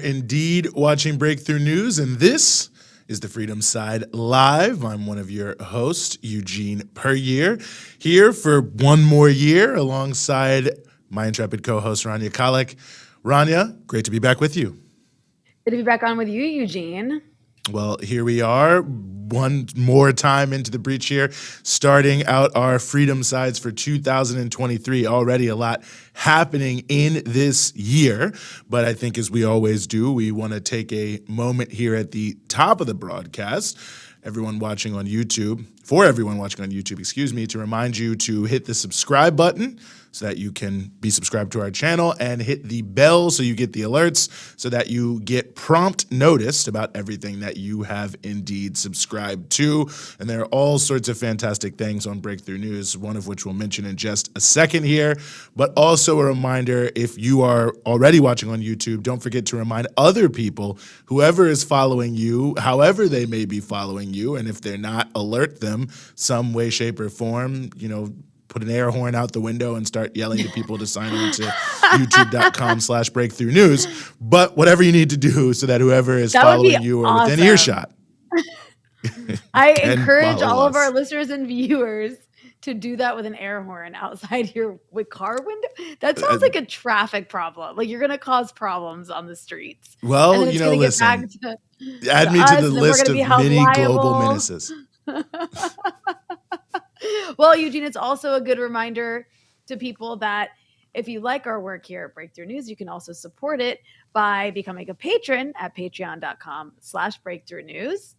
indeed watching Breakthrough News, and this is the Freedom Side Live. I'm one of your hosts, Eugene Perrier, here for one more year alongside my intrepid co-host, Rania and Eugene. Rania, great to be back with you. Good to be back on with you, Eugene. Well, here we are, one more time into the breach here, starting out our Freedom Sides for 2023. Already a lot happening in this year, but I think as we always do, we want to take a moment here at the top of the broadcast, for everyone watching on YouTube, to remind you to hit the subscribe button so that you can be subscribed to our channel, and hit the bell so you get the alerts so that you get prompt notice about everything that you have indeed subscribed to. And there are all sorts of fantastic things on Breakthrough News, one of which we'll mention in just a second here. But also a reminder, if you are already watching on YouTube, don't forget to remind other people, whoever is following you, however they may be following you, and if they're not, alert them some way, shape, or form, put an air horn out the window and start yelling to people to sign on to youtube.com/breakthrough news. But whatever you need to do so that whoever is following you or within earshot. I encourage all of our listeners and viewers to do that with an air horn outside your car window. That sounds like a traffic problem. Like you're going to cause problems on the streets. Well, listen, add me to the list of many global menaces. Well, Eugene, it's also a good reminder to people that if you like our work here at Breakthrough News, you can also support it by becoming a patron at patreon.com/breakthrough news.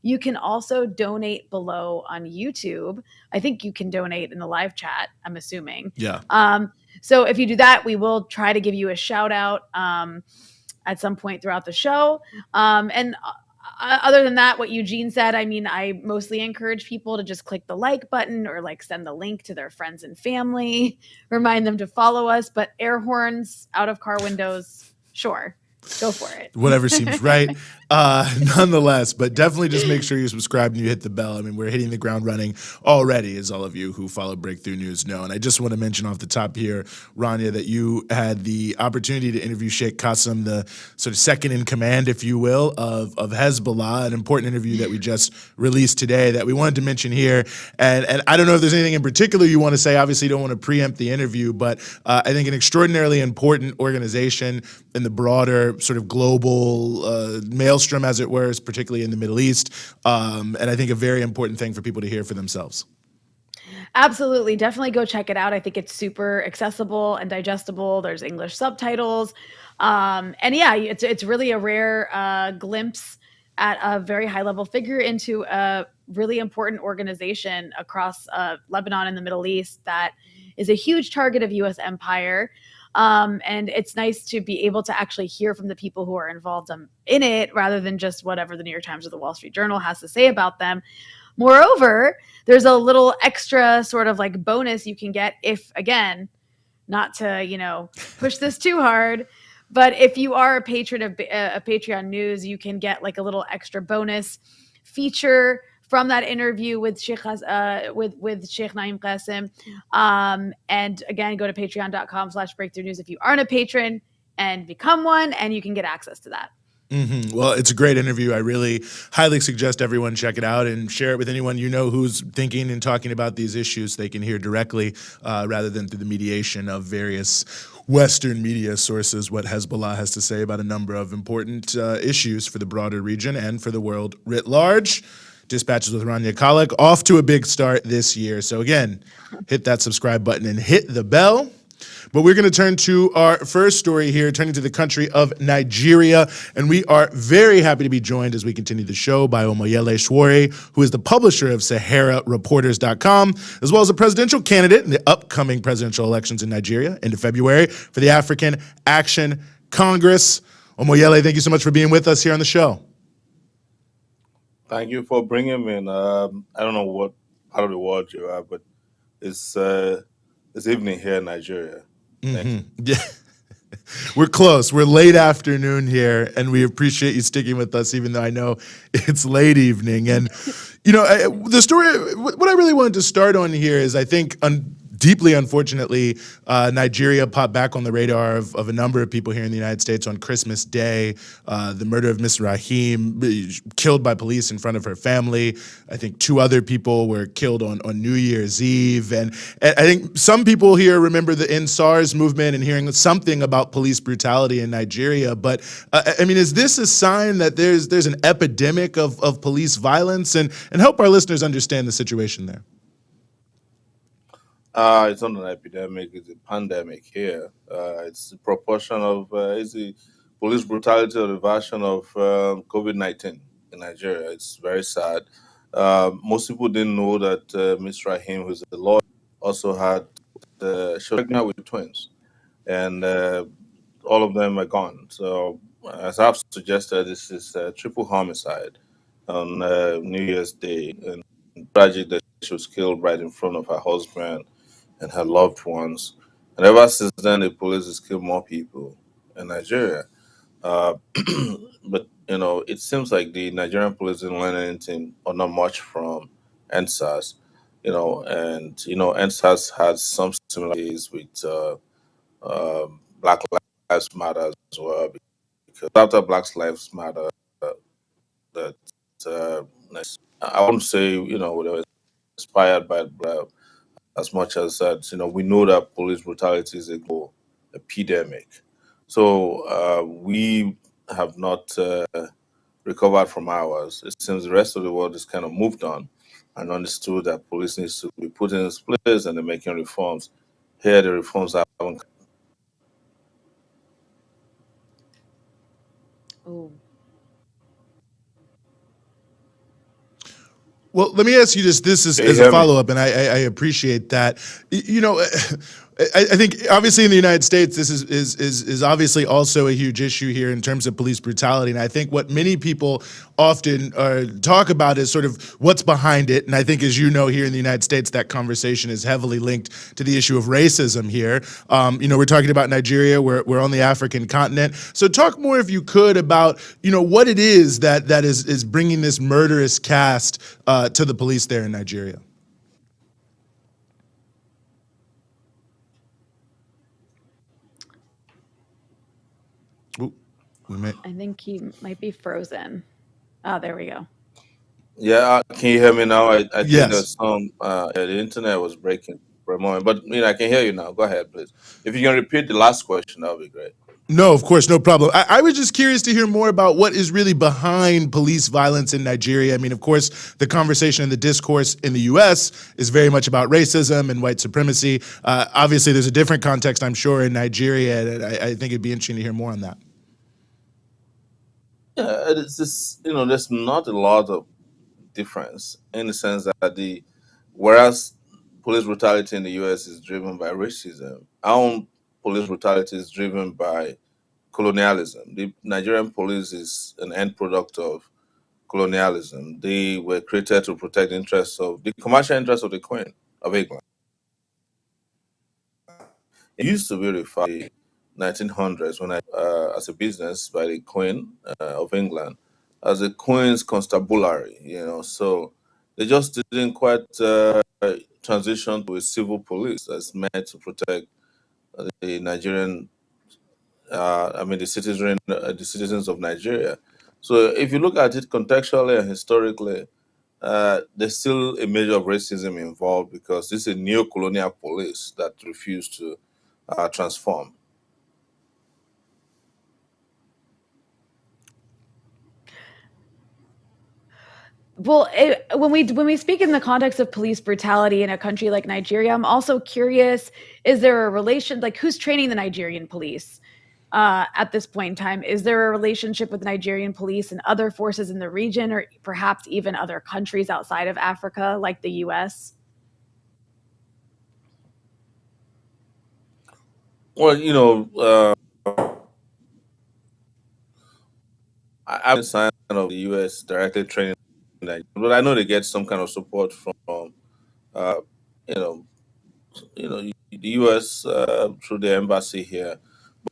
You can also donate below on YouTube. I think you can donate in the live chat, I'm assuming. Yeah. So if you do that, we will try to give you a shout out at some point throughout the show. Other than that, what Eugene said, I mostly encourage people to just click the like button or send the link to their friends and family, remind them to follow us. But air horns out of car windows, sure. Go for it. Whatever seems right. Nonetheless, but definitely just make sure you subscribe and you hit the bell. We're hitting the ground running already, as all of you who follow Breakthrough News know. And I just want to mention off the top here, Rania, that you had the opportunity to interview Sheikh Qassem, the sort of second in command, if you will, of Hezbollah, an important interview that we just released today that we wanted to mention here. And I don't know if there's anything in particular you want to say. Obviously, you don't want to preempt the interview, but I think an extraordinarily important organization in the broader sort of global maelstrom, as it were, particularly in the Middle East, and I think a very important thing for people to hear for themselves. Absolutely. Definitely go check it out. I think it's super accessible and digestible. There's English subtitles. And yeah, it's really a rare glimpse at a very high-level figure into a really important organization across Lebanon and the Middle East that is a huge target of U.S. empire. And it's nice to be able to actually hear from the people who are involved in it rather than just whatever the New York Times or the Wall Street Journal has to say about them. Moreover, there's a little extra sort of bonus you can get if, again, not to, push this too hard, but if you are a patron of Patreon News, you can get a little extra bonus feature from that interview with Sheikh Naim Qassem. And again, go to patreon.com/breakthrough news if you aren't a patron and become one, and you can get access to that. Mm-hmm. Well, it's a great interview. I really highly suggest everyone check it out and share it with anyone you know who's thinking and talking about these issues so they can hear directly rather than through the mediation of various Western media sources what Hezbollah has to say about a number of important issues for the broader region and for the world writ large. Dispatches with Rania and Eugene, off to a big start this year. So again, hit that subscribe button and hit the bell. But we're going to turn to our first story here, turning to the country of Nigeria. And we are very happy to be joined as we continue the show by Omoyele Sowore, who is the publisher of SaharaReporters.com, as well as a presidential candidate in the upcoming presidential elections in Nigeria into February for the African Action Congress. Omoyele, thank you so much for being with us here on the show. Thank you for bringing me in. I don't know what part of the world you are, but it's evening here in Nigeria. Thank you. Yeah. We're close. We're late afternoon here, and we appreciate you sticking with us, even though I know it's late evening. And, the story, what I really wanted to start on here is, I think, deeply unfortunately, Nigeria popped back on the radar of a number of people here in the United States on Christmas Day. The murder of Miss Rahim, killed by police in front of her family. I think two other people were killed on New Year's Eve. And I think some people here remember the End SARS movement and hearing something about police brutality in Nigeria. But I mean, is this a sign that there's an epidemic of police violence? And help our listeners understand the situation there. It's not an epidemic; it's a pandemic here. It's the proportion of it's the police brutality or the version of COVID-19 in Nigeria. It's very sad. Most people didn't know that Miss Rahim, who's a lawyer, also had she was pregnant with twins, and all of them are gone. So, as I've suggested, this is a triple homicide on New Year's Day, and tragic that she was killed right in front of her husband and her loved ones. And ever since then, the police has killed more people in Nigeria. Uh, but it seems like the Nigerian police didn't learn anything or not much from NSAS. NSAS had some similarities with Black Lives Matter as well. Because after Black Lives Matter, that uh, I wouldn't say they were inspired by as much as that, we know that police brutality is a global epidemic. So we have not recovered from ours. It seems the rest of the world is kind of moved on and understood that police needs to be put in its place and they're making reforms. Here, the reforms haven't. Oh. Well, let me ask you this Can you as a hear me? follow up, and I appreciate that. I think obviously in the United States, this is obviously also a huge issue here in terms of police brutality. And I think what many people often talk about is sort of what's behind it. And I think, as you know, here in the United States, that conversation is heavily linked to the issue of racism here. We're talking about Nigeria. We're on the African continent. So talk more, if you could, about what it is that is bringing this murderous cast to the police there in Nigeria. Ooh, we may. I think he might be frozen. Oh, there we go. Yeah, can you hear me now? I think Yes. there's the internet was breaking for a moment, but I can hear you now. Go ahead, please. If you can repeat the last question, that would be great. No, of course, no problem. I was just curious to hear more about what is really behind police violence in Nigeria. I mean, of course, the conversation and the discourse in the U.S. is very much about racism and white supremacy. Obviously, there's a different context, I'm sure, in Nigeria, and I think it'd be interesting to hear more on that. Yeah, it's just there's not a lot of difference in the sense that whereas police brutality in the US is driven by racism, our own police brutality is driven by colonialism. The Nigerian police is an end product of colonialism. They were created to protect the interests of the commercial interests of the Queen of England. It used to be referred in the 1900s when as a business by the Queen of England as a Queen's Constabulary. So they just didn't quite transition to a civil police that's meant to protect the Nigerian, the citizens of Nigeria. So if you look at it contextually and historically, there's still a measure of racism involved because this is a neo-colonial police that refused to transform. Well, when we speak in the context of police brutality in a country like Nigeria, I'm also curious: is there a relation? Like, who's training the Nigerian police at this point in time? Is there a relationship with Nigerian police and other forces in the region, or perhaps even other countries outside of Africa, like the U.S.? Well, I haven't signed of the U.S. directly training Nigeria, but I know they get some kind of support from, uh, you know, the U.S. Through the embassy here.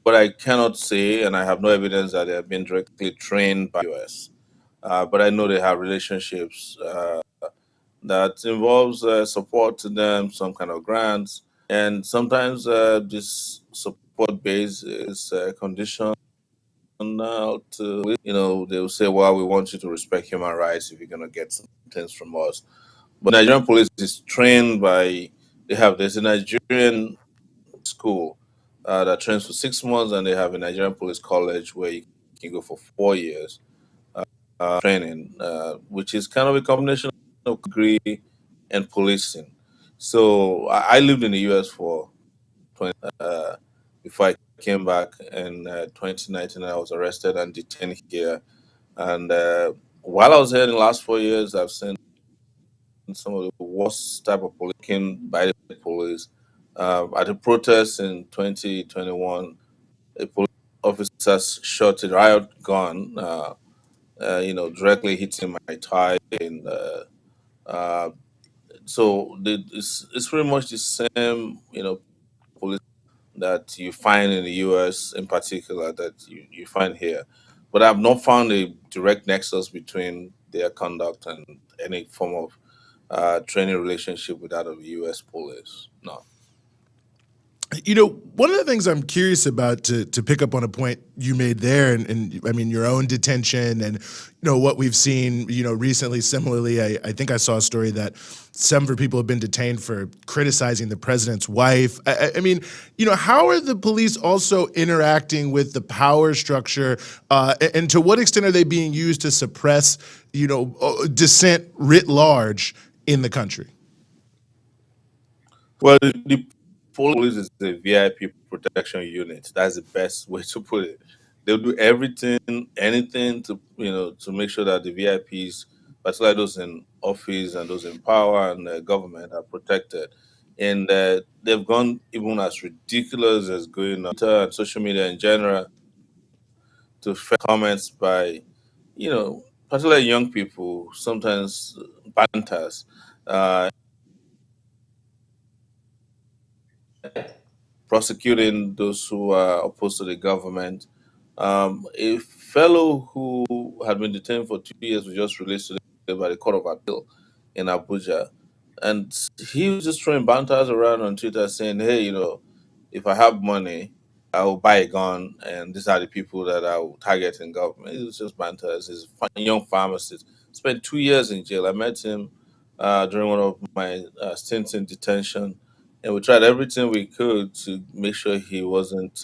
But I cannot say, and I have no evidence that they have been directly trained by U.S. But I know they have relationships that involves support to them, some kind of grants, And sometimes this support base is conditional to, they'll say, well, we want you to respect human rights if you're going to get some things from us. But Nigerian police is trained by, there's a Nigerian school that trains for 6 months, and they have a Nigerian police college where you can go for 4 years training, which is kind of a combination of degree and policing. So I lived in the US for 20, before I came back in 2019. I was arrested and detained here. And while I was here in the last 4 years, I've seen some of the worst type of policing by the police. At the protests in 2021, a police officer shot a riot gun, directly hitting my thigh. And uh, it's pretty much the same, police that you find in the US in particular that you find here. But I've not found a direct nexus between their conduct and any form of training relationship with that of the US police. No. One of the things I'm curious about, to pick up on a point you made there, and I mean your own detention, and what we've seen recently. Similarly, I think I saw a story that several people have been detained for criticizing the president's wife. I mean, how are the police also interacting with the power structure, and to what extent are they being used to suppress dissent writ large in the country? Well, the police is a VIP protection unit. That's the best way to put it. They'll do everything, anything to make sure that the VIPs, particularly those in office and those in power and government, are protected. And they've gone even as ridiculous as going on Twitter and social media in general to comments by, particularly young people, sometimes banters. Uh, Prosecuting those who are opposed to the government. A fellow who had been detained for 2 years was just released today by the Court of Appeal in Abuja. And he was just throwing banters around on Twitter saying, hey, if I have money, I will buy a gun, and these are the people that I will target in government. It was just banters. He's a young pharmacist. Spent 2 years in jail. I met him during one of my stints in detention, and we tried everything we could to make sure he wasn't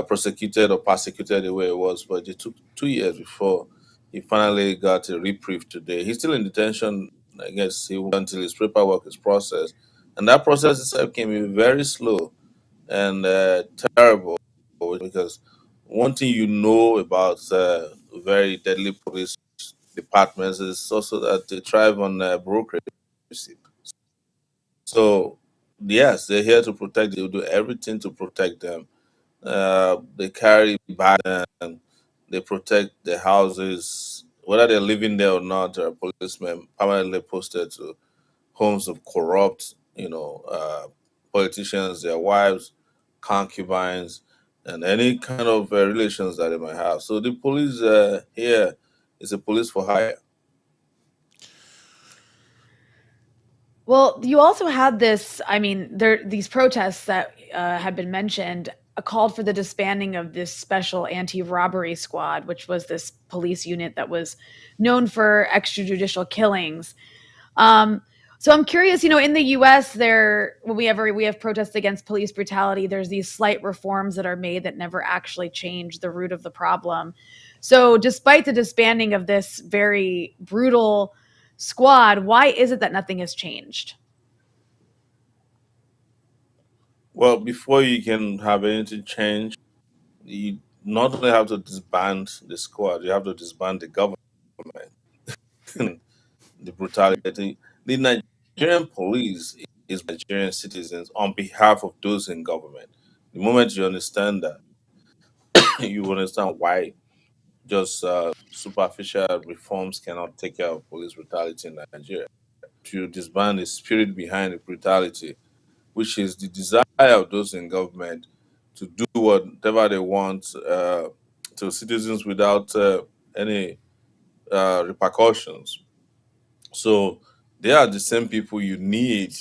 prosecuted or persecuted the way it was. But it took 2 years before he finally got a reprieve today. He's still in detention. I guess he will until his paperwork is processed, and that process itself can be very slow and terrible, because one thing about very deadly police departments is also that they thrive on bureaucracy. So yes, they're here to protect. They'll do everything to protect them. They carry back and they protect their houses, whether they're living there or not. There are policemen permanently posted to homes of corrupt, politicians, their wives, concubines, and any kind of relations that they might have. So the police here is a police for hire. Well, you also had this, I mean, these protests that had been mentioned called for the disbanding of this special anti-robbery squad, which was this police unit that was known for extrajudicial killings. Um, so I'm curious, in the US, when we have protests against police brutality, there's these slight reforms that are made that never actually change the root of the problem. So despite the disbanding of this very brutal squad, why is it that nothing has changed? Well, before you can have anything change, you not only have to disband the squad, you have to disband the government. The brutality. The Nigerian police is Nigerian citizens on behalf of those in government. The moment you understand that, you understand why just superficial reforms cannot take care of police brutality in Nigeria. To disband the spirit behind the brutality, which is the desire of those in government to do whatever they want to citizens without any repercussions. So they are the same people you need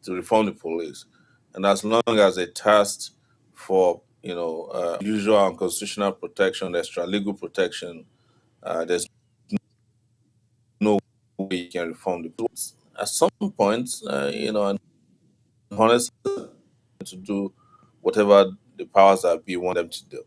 to reform the police. and as long as they thirst for usual and constitutional protection, extra legal protection, there's no way you can reform the police. At some point, and honestly, to do whatever the powers that be want them to do.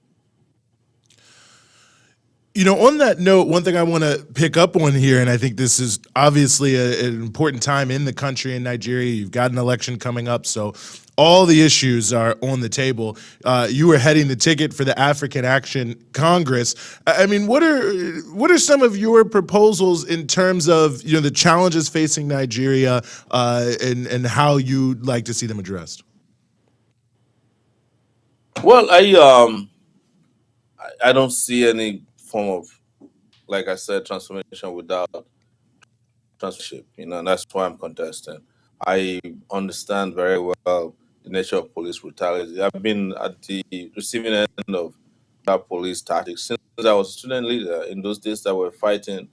On that note, one thing I want to pick up on here, and I think this is obviously an important time in the country in Nigeria. You've got an election coming up, so all the issues are on the table. You were heading the ticket for the African Action Congress. I mean, what are some of your proposals in terms of the challenges facing Nigeria and how you'd like to see them addressed? Well, I don't see any form of, like I said, transformation without transformation. And that's why I'm contesting. I understand very well the nature of police brutality. I've been at the receiving end of that police tactics since I was a student leader in those days that were fighting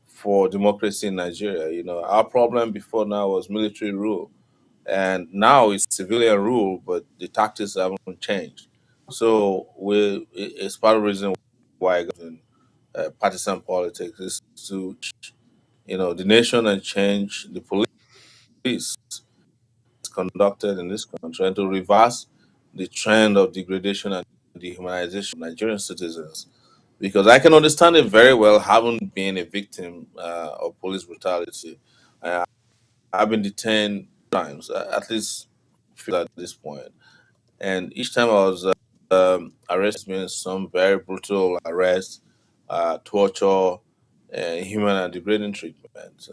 for democracy in Nigeria. Our problem before now was military rule, and now it's civilian rule, but the tactics haven't changed. So it's part of the reason why I got in partisan politics is to the nation and change the police conducted in this country and to reverse the trend of degradation and dehumanization of Nigerian citizens. Because I can understand it very well, having been a victim of police brutality. Uh, I've been detained times, at least at this point. And each time I was arrested in some very brutal arrest, torture, human and degrading treatment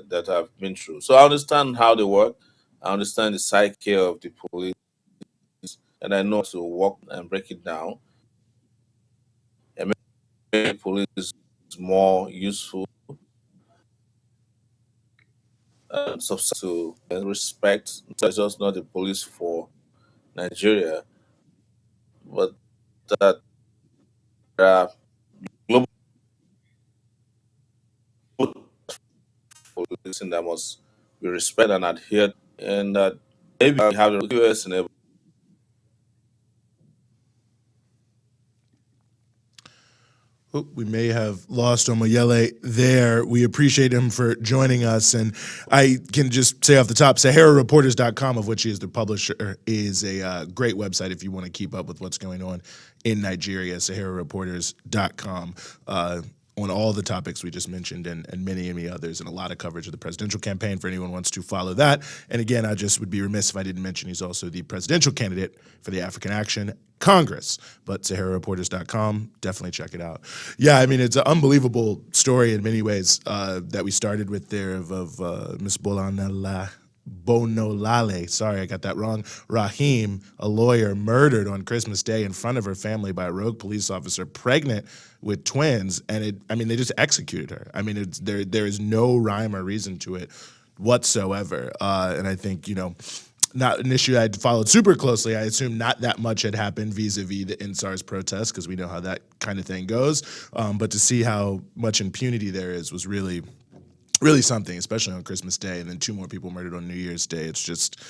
that I've been through. So I understand how they work. I understand the psyche of the police, and I know how to walk and break it down and make police more useful, to respect. So it's just not the police for Nigeria, but that there are global policing that must be respected and adhered, and that maybe we have the US enable. Oh, we may have lost Omoyele there. We appreciate him for joining us. And I can just say off the top, SaharaReporters.com, of which he is the publisher, is a great website if you want to keep up with what's going on in Nigeria, SaharaReporters.com. On all the topics we just mentioned and many, many others, and a lot of coverage of the presidential campaign for anyone who wants to follow that. And again, I just would be remiss if I didn't mention he's also the presidential candidate for the African Action Congress. But SaharaReporters.com, definitely check it out. Yeah, I mean, it's an unbelievable story in many ways that we started with there of Miss Bonolale, sorry, I got that wrong. Rahim, a lawyer, murdered on Christmas Day in front of her family by a rogue police officer, pregnant with twins, and they just executed her. I mean, there is no rhyme or reason to it whatsoever. And I think not an issue I'd followed super closely. I assume not that much had happened vis-a-vis the NSARS protests because we know how that kind of thing goes. But to see how much impunity there is was really something, especially on Christmas Day, and then 2 more people murdered on New Year's Day. It's just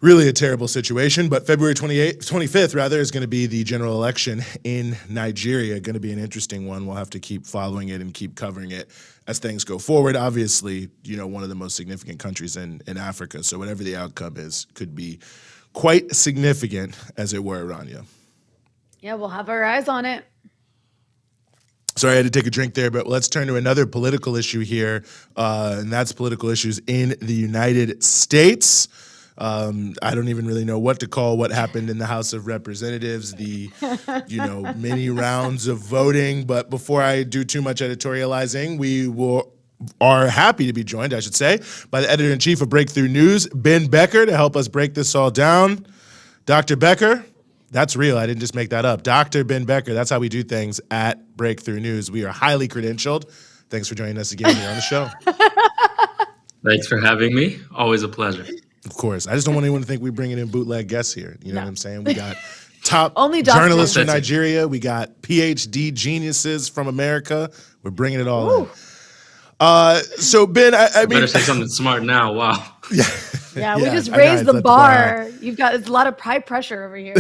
really a terrible situation. But February 25th, is going to be the general election in Nigeria. Going to be an interesting one. We'll have to keep following it and keep covering it as things go forward. Obviously, one of the most significant countries in Africa. So whatever the outcome is could be quite significant, as it were, Rania. Yeah, we'll have our eyes on it. Sorry, I had to take a drink there, but let's turn to another political issue here, and that's political issues in the United States. I don't even really know what to call what happened in the House of Representatives, the many rounds of voting. But before I do too much editorializing, we are happy to be joined, I should say, by the editor-in-chief of Breakthrough News, Ben Becker, to help us break this all down. Dr. Becker. That's real. I didn't just make that up. Dr. Ben Becker, that's how we do things at Breakthrough News. We are highly credentialed. Thanks for joining us again here on the show. Thanks for having me. Always a pleasure. Of course. I just don't want anyone to think we're bringing in bootleg guests here. You know what I'm saying? We got top Only journalists from That's it. Nigeria. We got PhD geniuses from America. We're bringing it all in. So, Ben, I mean... Better say something smart now. Wow. Yeah. Yeah, we just I know I raised the set the bar high. bar. It's a lot of high pressure over here.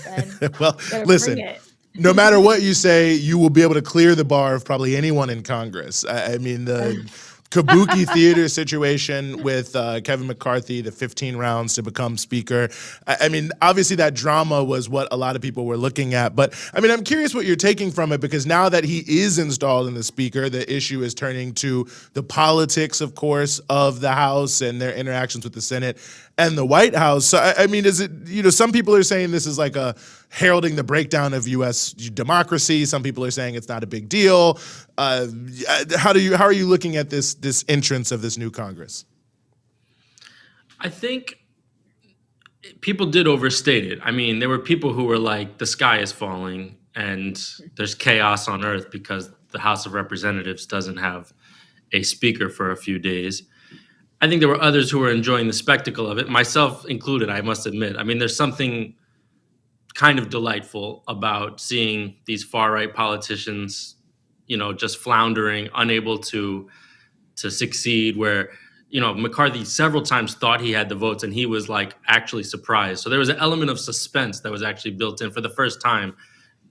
Ben. Well, Gotta listen, bring it. no matter what you say, you will be able to clear the bar of probably anyone in Congress. I mean, the Kabuki theater situation with Kevin McCarthy, the 15 rounds to become speaker. I mean, obviously that drama was what a lot of people were looking at. But I mean, I'm curious what you're taking from it, because now that he is installed in the speaker, the issue is turning to the politics, of course, of the House and their interactions with the Senate and the White House. So, I mean, is it, some people are saying this is like a heralding the breakdown of U.S. democracy. Some people are saying it's not a big deal. How are you looking at this entrance of this new Congress? I think people did overstate it. I mean, there were people who were like, the sky is falling and there's chaos on earth because the House of Representatives doesn't have a speaker for a few days. I think there were others who were enjoying the spectacle of it, myself included, I must admit. I mean, there's something kind of delightful about seeing these far-right politicians, just floundering, unable to succeed, where, McCarthy several times thought he had the votes and he was like actually surprised. So there was an element of suspense that was actually built in for the first time,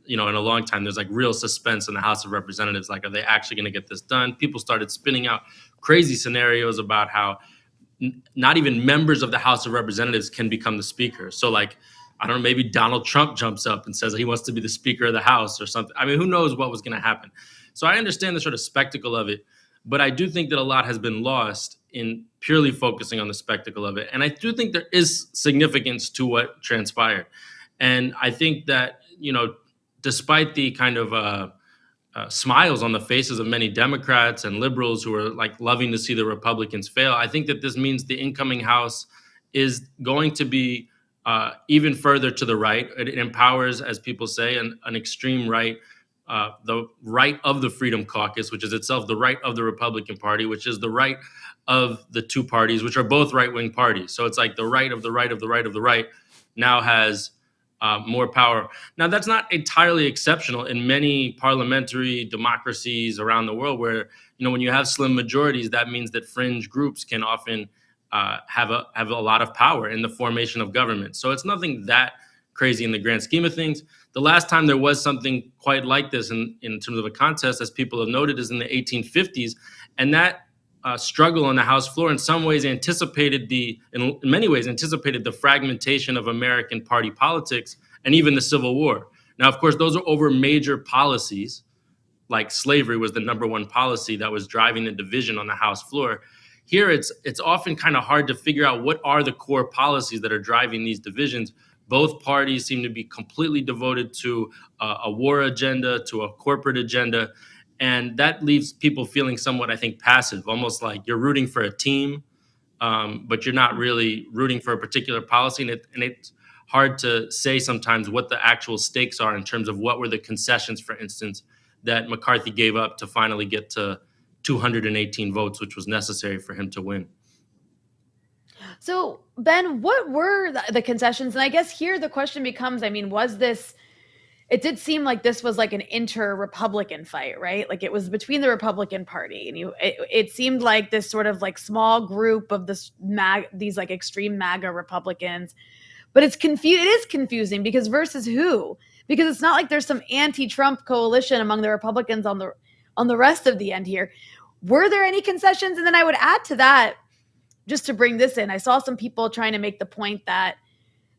in a long time. There's like real suspense in the House of Representatives. Like, are they actually going to get this done? People started spinning out crazy scenarios about how not even members of the House of Representatives can become the speaker. So like, I don't know, maybe Donald Trump jumps up and says he wants to be the Speaker of the House or something. I mean, who knows what was going to happen? So I understand the sort of spectacle of it, but I do think that a lot has been lost in purely focusing on the spectacle of it. And I do think there is significance to what transpired. And I think that, despite the kind of smiles on the faces of many Democrats and liberals who are like loving to see the Republicans fail, I think that this means the incoming House is going to be even further to the right. It empowers, as people say, an extreme right, the right of the Freedom Caucus, which is itself the right of the Republican Party, which is the right of the two parties, which are both right-wing parties. So it's like the right of the right of the right of the right now has more power. Now, that's not entirely exceptional in many parliamentary democracies around the world where, when you have slim majorities, that means that fringe groups can often have a lot of power in the formation of government. So it's nothing that crazy in the grand scheme of things. The last time there was something quite like this in terms of a contest, as people have noted, is in the 1850s. And that struggle on the House floor in some ways in many ways anticipated the fragmentation of American party politics and even the Civil War. Now, of course, those are over major policies, like slavery was the number one policy that was driving the division on the House floor. Here, it's often kind of hard to figure out what are the core policies that are driving these divisions. Both parties seem to be completely devoted to a war agenda, to a corporate agenda. And that leaves people feeling somewhat, I think, passive, almost like you're rooting for a team, but you're not really rooting for a particular policy. And it's hard to say sometimes what the actual stakes are in terms of what were the concessions, for instance, that McCarthy gave up to finally get to 218 votes, which was necessary for him to win. So, Ben, what were the concessions? And I guess here the question becomes, I mean, it did seem like this was like an inter-Republican fight, right? Like it was between the Republican Party, and it seemed like this sort of like small group of these like extreme MAGA Republicans. But it is confusing because versus who? Because it's not like there's some anti-Trump coalition among the Republicans on the rest of the end here. Were there any concessions? And then I would add to that, just to bring this in, I saw some people trying to make the point that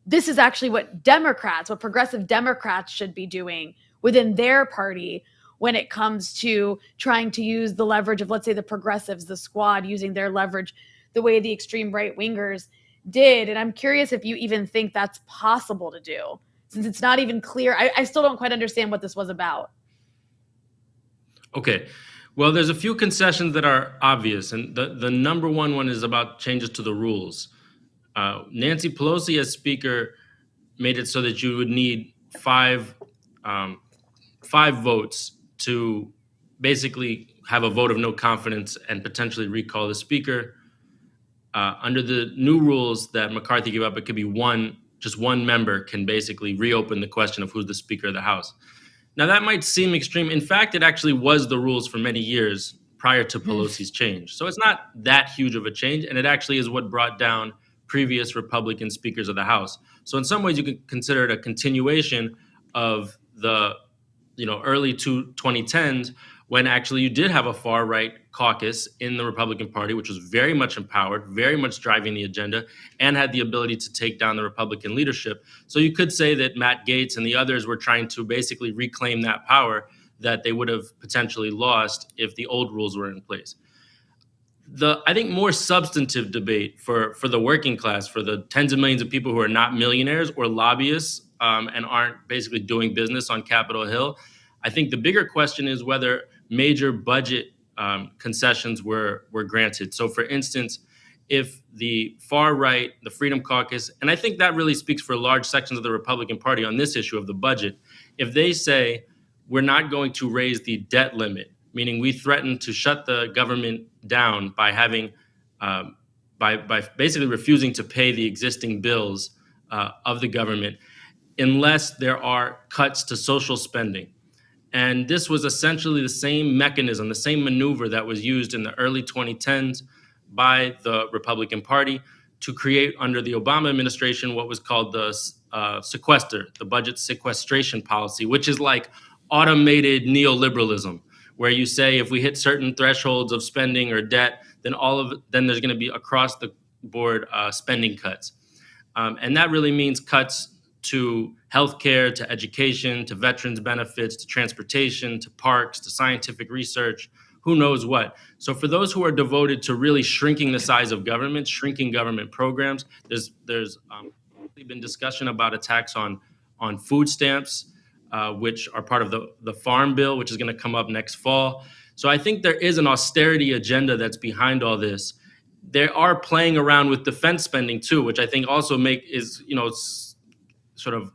this is actually what progressive Democrats should be doing within their party when it comes to trying to use the leverage of, let's say, the progressives, the squad, using their leverage the way the extreme right-wingers did. And I'm curious if you even think that's possible to do, since it's not even clear. I still don't quite understand what this was about. Okay. Well, there's a few concessions that are obvious, and the number one is about changes to the rules. Nancy Pelosi, as Speaker, made it so that you would need five votes to basically have a vote of no confidence and potentially recall the Speaker. Under the new rules that McCarthy gave up, it could be just one member can basically reopen the question of who's the Speaker of the House. Now, that might seem extreme. In fact, it actually was the rules for many years prior to Pelosi's change. So it's not that huge of a change, and it actually is what brought down previous Republican speakers of the House. So in some ways, you could consider it a continuation of the early 2010s, when actually you did have a far right caucus in the Republican Party, which was very much empowered, very much driving the agenda, and had the ability to take down the Republican leadership. So you could say that Matt Gaetz and the others were trying to basically reclaim that power that they would have potentially lost if the old rules were in place. The, I think, more substantive debate for the working class, for the tens of millions of people who are not millionaires or lobbyists and aren't basically doing business on Capitol Hill, I think the bigger question is whether major budget concessions were granted. So, for instance, if the far right, the Freedom Caucus, and I think that really speaks for large sections of the Republican Party on this issue of the budget, if they say we're not going to raise the debt limit, meaning we threaten to shut the government down by having, by basically refusing to pay the existing bills of the government, unless there are cuts to social spending. And this was essentially the same mechanism, the same maneuver that was used in the early 2010s by the Republican Party to create, under the Obama administration, what was called the sequester, the budget sequestration policy, which is like automated neoliberalism, where you say if we hit certain thresholds of spending or debt, then then there's going to be across the board spending cuts. And that really means cuts to healthcare, to education, to veterans benefits, to transportation, to parks, to scientific research, who knows what. So for those who are devoted to really shrinking the size of government, shrinking government programs, there's been discussion about attacks on food stamps, which are part of the Farm Bill, which is going to come up next fall. So I think there is an austerity agenda that's behind all this. They are playing around with defense spending too, which I think also sort of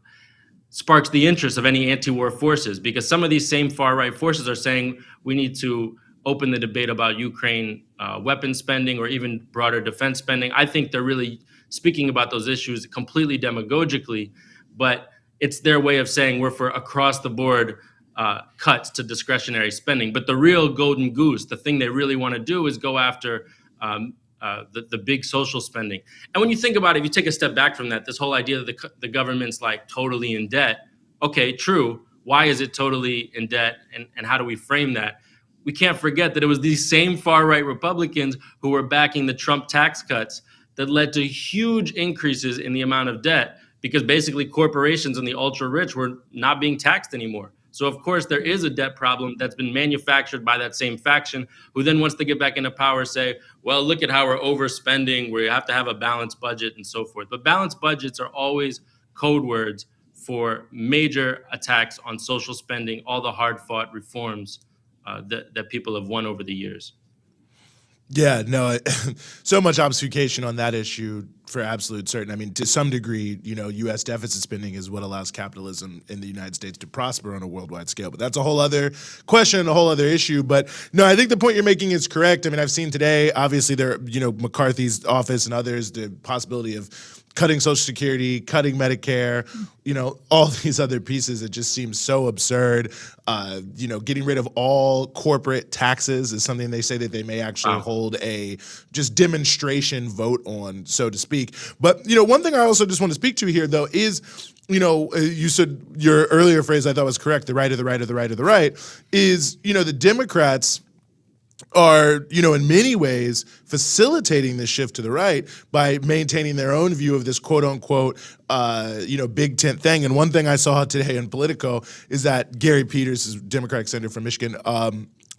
sparks the interest of any anti-war forces, because some of these same far-right forces are saying we need to open the debate about Ukraine weapons spending or even broader defense spending. I think they're really speaking about those issues completely demagogically, but it's their way of saying we're for across-the-board cuts to discretionary spending. But the real golden goose, the thing they really want to do is go after the big social spending. And when you think about it, if you take a step back from that, this whole idea that the government's like totally in debt, okay, true. Why is it totally in debt? And how do we frame that? We can't forget that it was these same far-right Republicans who were backing the Trump tax cuts that led to huge increases in the amount of debt, because basically corporations and the ultra-rich were not being taxed anymore. So, of course, there is a debt problem that's been manufactured by that same faction, who then, once they get back into power, say, well, look at how we're overspending, we have to have a balanced budget and so forth. But balanced budgets are always code words for major attacks on social spending, all the hard-fought reforms that people have won over the years. Yeah, no, so much obfuscation on that issue for absolute certain. I mean, to some degree, U.S. deficit spending is what allows capitalism in the United States to prosper on a worldwide scale. But that's a whole other question, a whole other issue. But no, I think the point you're making is correct. I mean, I've seen today, obviously, McCarthy's office and others, the possibility of cutting Social Security, cutting Medicare, all these other pieces. It just seems so absurd. Getting rid of all corporate taxes is something they say that they may actually hold a just demonstration vote on, so to speak. But, one thing I also just want to speak to here, though, is, you said your earlier phrase I thought was correct, the right of the right of the right of the right, is, the Democrats are, in many ways facilitating this shift to the right by maintaining their own view of this quote unquote, big tent thing. And one thing I saw today in Politico is that Gary Peters, is Democratic senator from Michigan,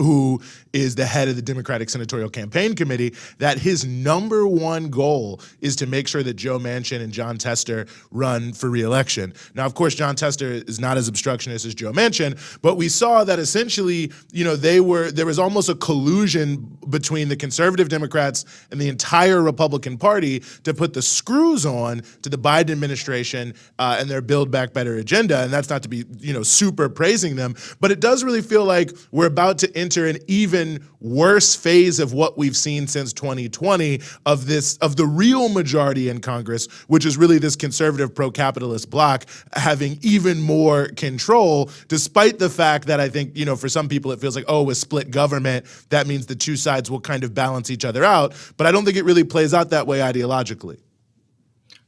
who is the head of the Democratic Senatorial Campaign Committee, that his number one goal is to make sure that Joe Manchin and Jon Tester run for re-election. Now, of course, Jon Tester is not as obstructionist as Joe Manchin, but we saw that essentially, there was almost a collusion between the conservative Democrats and the entire Republican Party to put the screws on to the Biden administration and their Build Back Better agenda. And that's not to be, super praising them, but it does really feel like we're about to enter an even worse phase of what we've seen since 2020 of the real majority in Congress, which is really this conservative pro-capitalist bloc having even more control, despite the fact that I think, for some people it feels like, with split government, that means the two sides will kind of balance each other out. But I don't think it really plays out that way ideologically.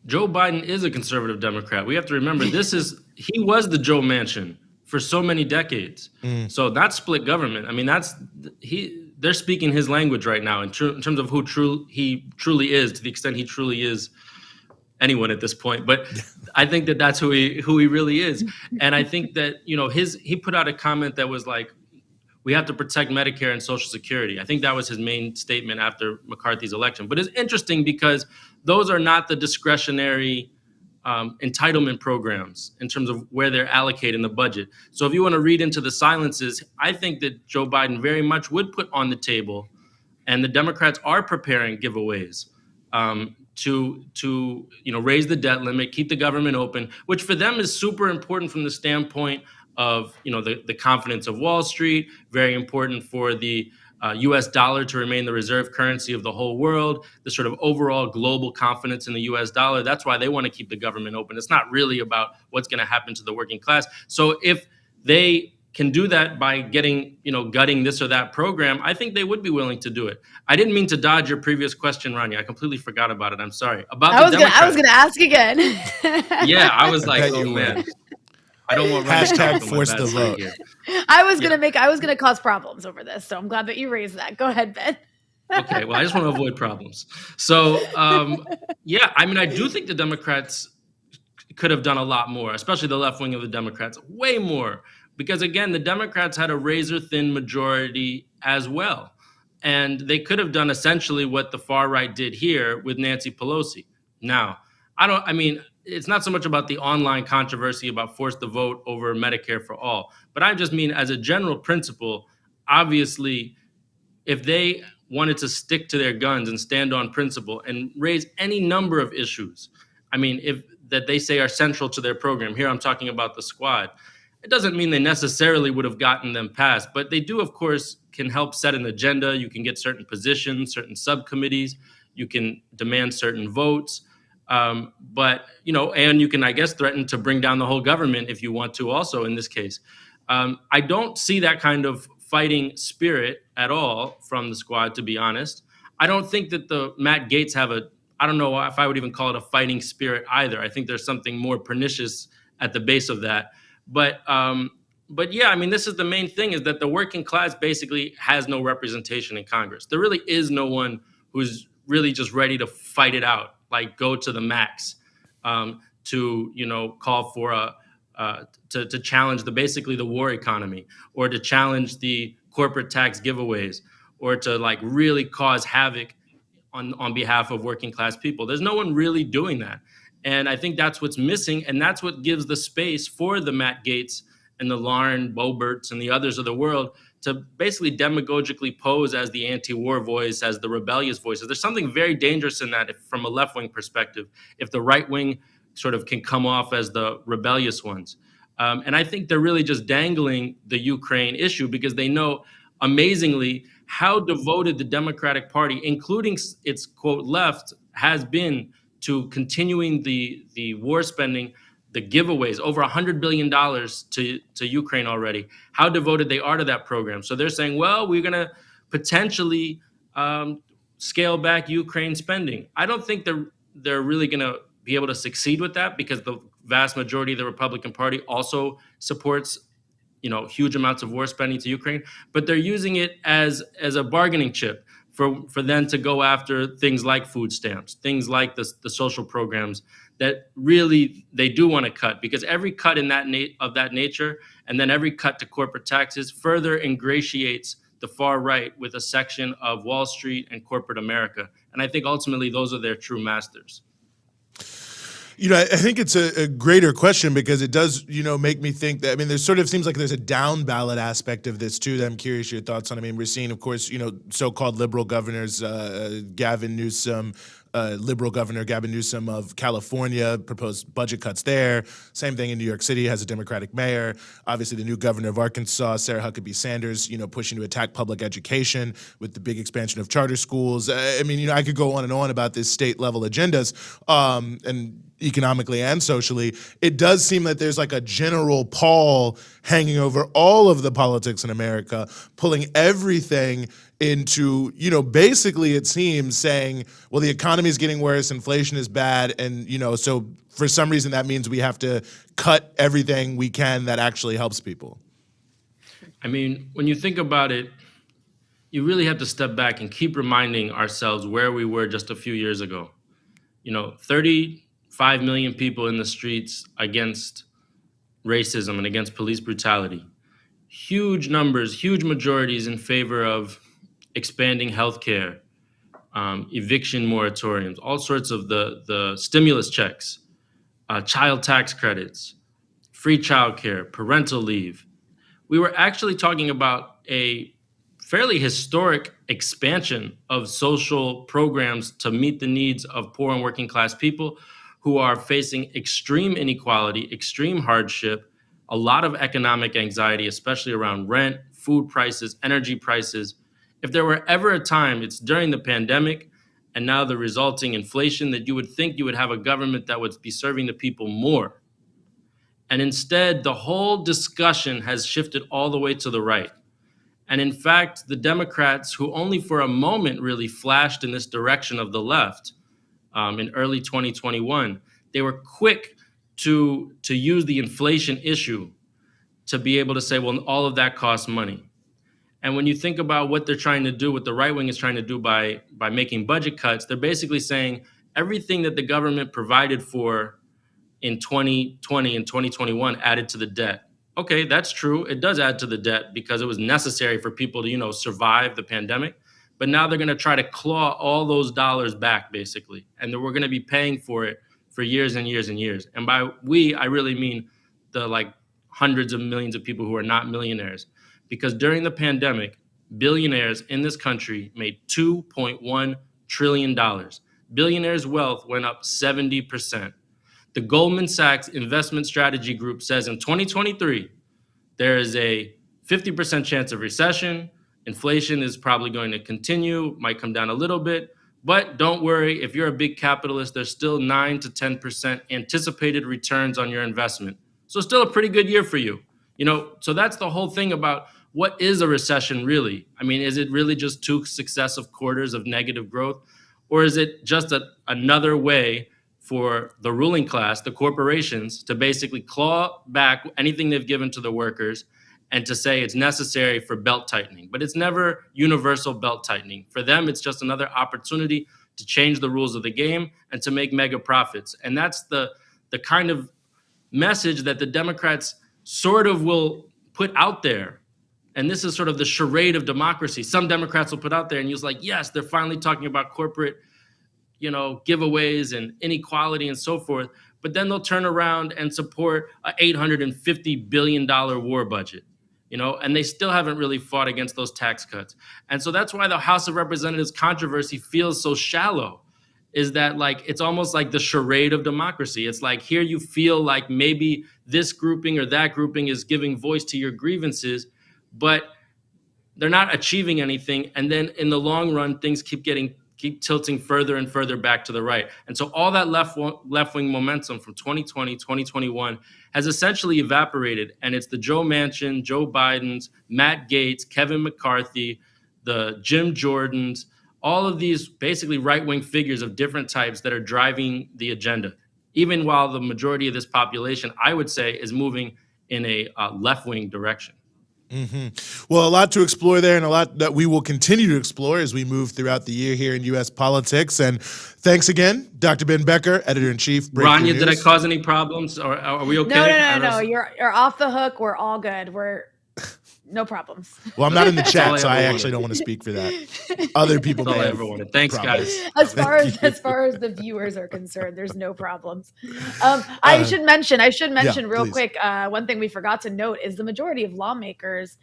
Joe Biden is a conservative Democrat. We have to remember he was the Joe Manchin for so many decades. So that's split government. I mean, they're speaking his language right now in terms of he truly is, to the extent he truly is anyone at this point. But I think that's who he really is. And I think that, he put out a comment that was like, we have to protect Medicare and Social Security. I think that was his main statement after McCarthy's election. But it's interesting because those are not the discretionary entitlement programs in terms of where they're allocated in the budget. So if you want to read into the silences, I think that Joe Biden very much would put on the table, and the Democrats are preparing giveaways to raise the debt limit, keep the government open, which for them is super important from the standpoint of the confidence of Wall Street, very important for the U.S. dollar to remain the reserve currency of the whole world, the sort of overall global confidence in the U.S. dollar. That's why they want to keep the government open. It's not really about what's going to happen to the working class. So if they can do that by gutting this or that program, I think they would be willing to do it. I didn't mean to dodge your previous question, Rania. I completely forgot about it. I'm sorry. I was going to ask again. Yeah, I was like, oh man. I don't want hashtag force the vote. Here. I was gonna cause problems over this, so I'm glad that you raised that. Go ahead, Ben. Okay, well, I just want to avoid problems. So, I do think the Democrats could have done a lot more, especially the left wing of the Democrats, way more, because again, the Democrats had a razor thin majority as well, and they could have done essentially what the far right did here with Nancy Pelosi. Now, it's not so much about the online controversy about force the vote over Medicare for all, but I just mean as a general principle, obviously, if they wanted to stick to their guns and stand on principle and raise any number of issues, that they say are central to their program, here I'm talking about the squad, it doesn't mean they necessarily would have gotten them passed, but they do, of course, can help set an agenda. You can get certain positions, certain subcommittees, you can demand certain votes. And you can, I guess, threaten to bring down the whole government if you want to also in this case. I don't see that kind of fighting spirit at all from the squad, to be honest. I don't think that the Matt Gaetz I don't know if I would even call it a fighting spirit either. I think there's something more pernicious at the base of that. But this is the main thing, is that the working class basically has no representation in Congress. There really is no one who's really just ready to fight it out, like go to the max, to call for to challenge basically the war economy, or to challenge the corporate tax giveaways, or to really cause havoc on behalf of working class people. There's no one really doing that, and I think that's what's missing, and that's what gives the space for the Matt Gaetz and the Lauren Boeberts and the others of the world to basically demagogically pose as the anti-war voice, as the rebellious voices. There's something very dangerous in that from a left-wing perspective, if the right wing sort of can come off as the rebellious ones. And I think they're really just dangling the Ukraine issue because they know, amazingly, how devoted the Democratic Party, including its, quote, left, has been to continuing the war spending, the giveaways, over $100 billion to Ukraine already, how devoted they are to that program. So they're saying, well, we're going to potentially scale back Ukraine spending. I don't think they're really going to be able to succeed with that, because the vast majority of the Republican Party also supports huge amounts of war spending to Ukraine, but they're using it as a bargaining chip for them to go after things like food stamps, things like the social programs that really they do want to cut, because every cut in that of that nature, and then every cut to corporate taxes, further ingratiates the far right with a section of Wall Street and corporate America. And I think ultimately those are their true masters. I think it's a greater question, because it does, make me think that, there sort of seems like there's a down ballot aspect of this too that I'm curious your thoughts on. We're seeing, of course, so-called liberal governors, Gavin Newsom, liberal governor Gavin Newsom of California proposed budget cuts there. Same thing in New York City, has a Democratic mayor. Obviously, the new governor of Arkansas, Sarah Huckabee Sanders, pushing to attack public education with the big expansion of charter schools. I could go on and on about this state level agendas, and economically and socially. It does seem that there's like a general pall hanging over all of the politics in America, pulling everything into, basically it seems saying, well, the economy is getting worse, inflation is bad, and, so for some reason that means we have to cut everything we can that actually helps people. I mean, when you think about it, you really have to step back and keep reminding ourselves where we were just a few years ago. 35 million people in the streets against racism and against police brutality. Huge numbers, huge majorities in favor of expanding healthcare, eviction moratoriums, all sorts of the stimulus checks, child tax credits, free childcare, parental leave. We were actually talking about a fairly historic expansion of social programs to meet the needs of poor and working class people who are facing extreme inequality, extreme hardship, a lot of economic anxiety, especially around rent, food prices, energy prices. If there were ever a time, it's during the pandemic and now the resulting inflation, that you would think you would have a government that would be serving the people more. And instead, the whole discussion has shifted all the way to the right. And in fact, the Democrats, who only for a moment really flashed in this direction of the left in early 2021, they were quick to use the inflation issue to be able to say, well, all of that costs money. And when you think about what they're trying to do, what the right wing is trying to do by making budget cuts, they're basically saying everything that the government provided for in 2020 and 2021 added to the debt. Okay, that's true. It does add to the debt because it was necessary for people to, survive the pandemic. But now they're going to try to claw all those dollars back, basically. And then we're going to be paying for it for years and years and years. And by we, I really mean the hundreds of millions of people who are not millionaires. Because during the pandemic, billionaires in this country made $2.1 trillion. Billionaires' wealth went up 70%. The Goldman Sachs Investment Strategy Group says in 2023, there is a 50% chance of recession. Inflation is probably going to continue, might come down a little bit. But don't worry, if you're a big capitalist, there's still 9 to 10% anticipated returns on your investment. So still a pretty good year for you. So that's the whole thing about what is a recession really? I mean, is it really just 2 successive quarters of negative growth? Or is it just another way for the ruling class, the corporations, to basically claw back anything they've given to the workers and to say it's necessary for belt tightening? But it's never universal belt tightening. For them, it's just another opportunity to change the rules of the game and to make mega profits. And that's the kind of message that the Democrats sort of will put out there. And this is sort of the charade of democracy. Some Democrats will put out there and use yes, they're finally talking about corporate giveaways and inequality and so forth. But then they'll turn around and support a $850 billion war budget, and they still haven't really fought against those tax cuts. And so that's why the House of Representatives controversy feels so shallow, is that it's almost like the charade of democracy. It's here you feel like maybe this grouping or that grouping is giving voice to your grievances, but they're not achieving anything. And then in the long run, things keep tilting further and further back to the right. And so all that left-wing momentum from 2020, 2021 has essentially evaporated. And it's the Joe Manchin, Joe Biden's, Matt Gaetz, Kevin McCarthy, the Jim Jordans, all of these basically right-wing figures of different types that are driving the agenda. Even while the majority of this population, I would say, is moving in a left-wing direction. Mm-hmm. Well, a lot to explore there and a lot that we will continue to explore as we move throughout the year here in U.S. politics. And thanks again, Dr. Ben Becker, Editor-in-Chief. Rania, did I cause any problems? Or are we okay? No. You're off the hook. We're all good. We're no problems. Well, I'm not in the chat, so I actually don't want to speak for that. Other people may have problems. Thanks, guys. As far as the viewers are concerned, there's no problems. I should mention real please. quick. One thing we forgot to note is the majority of lawmakers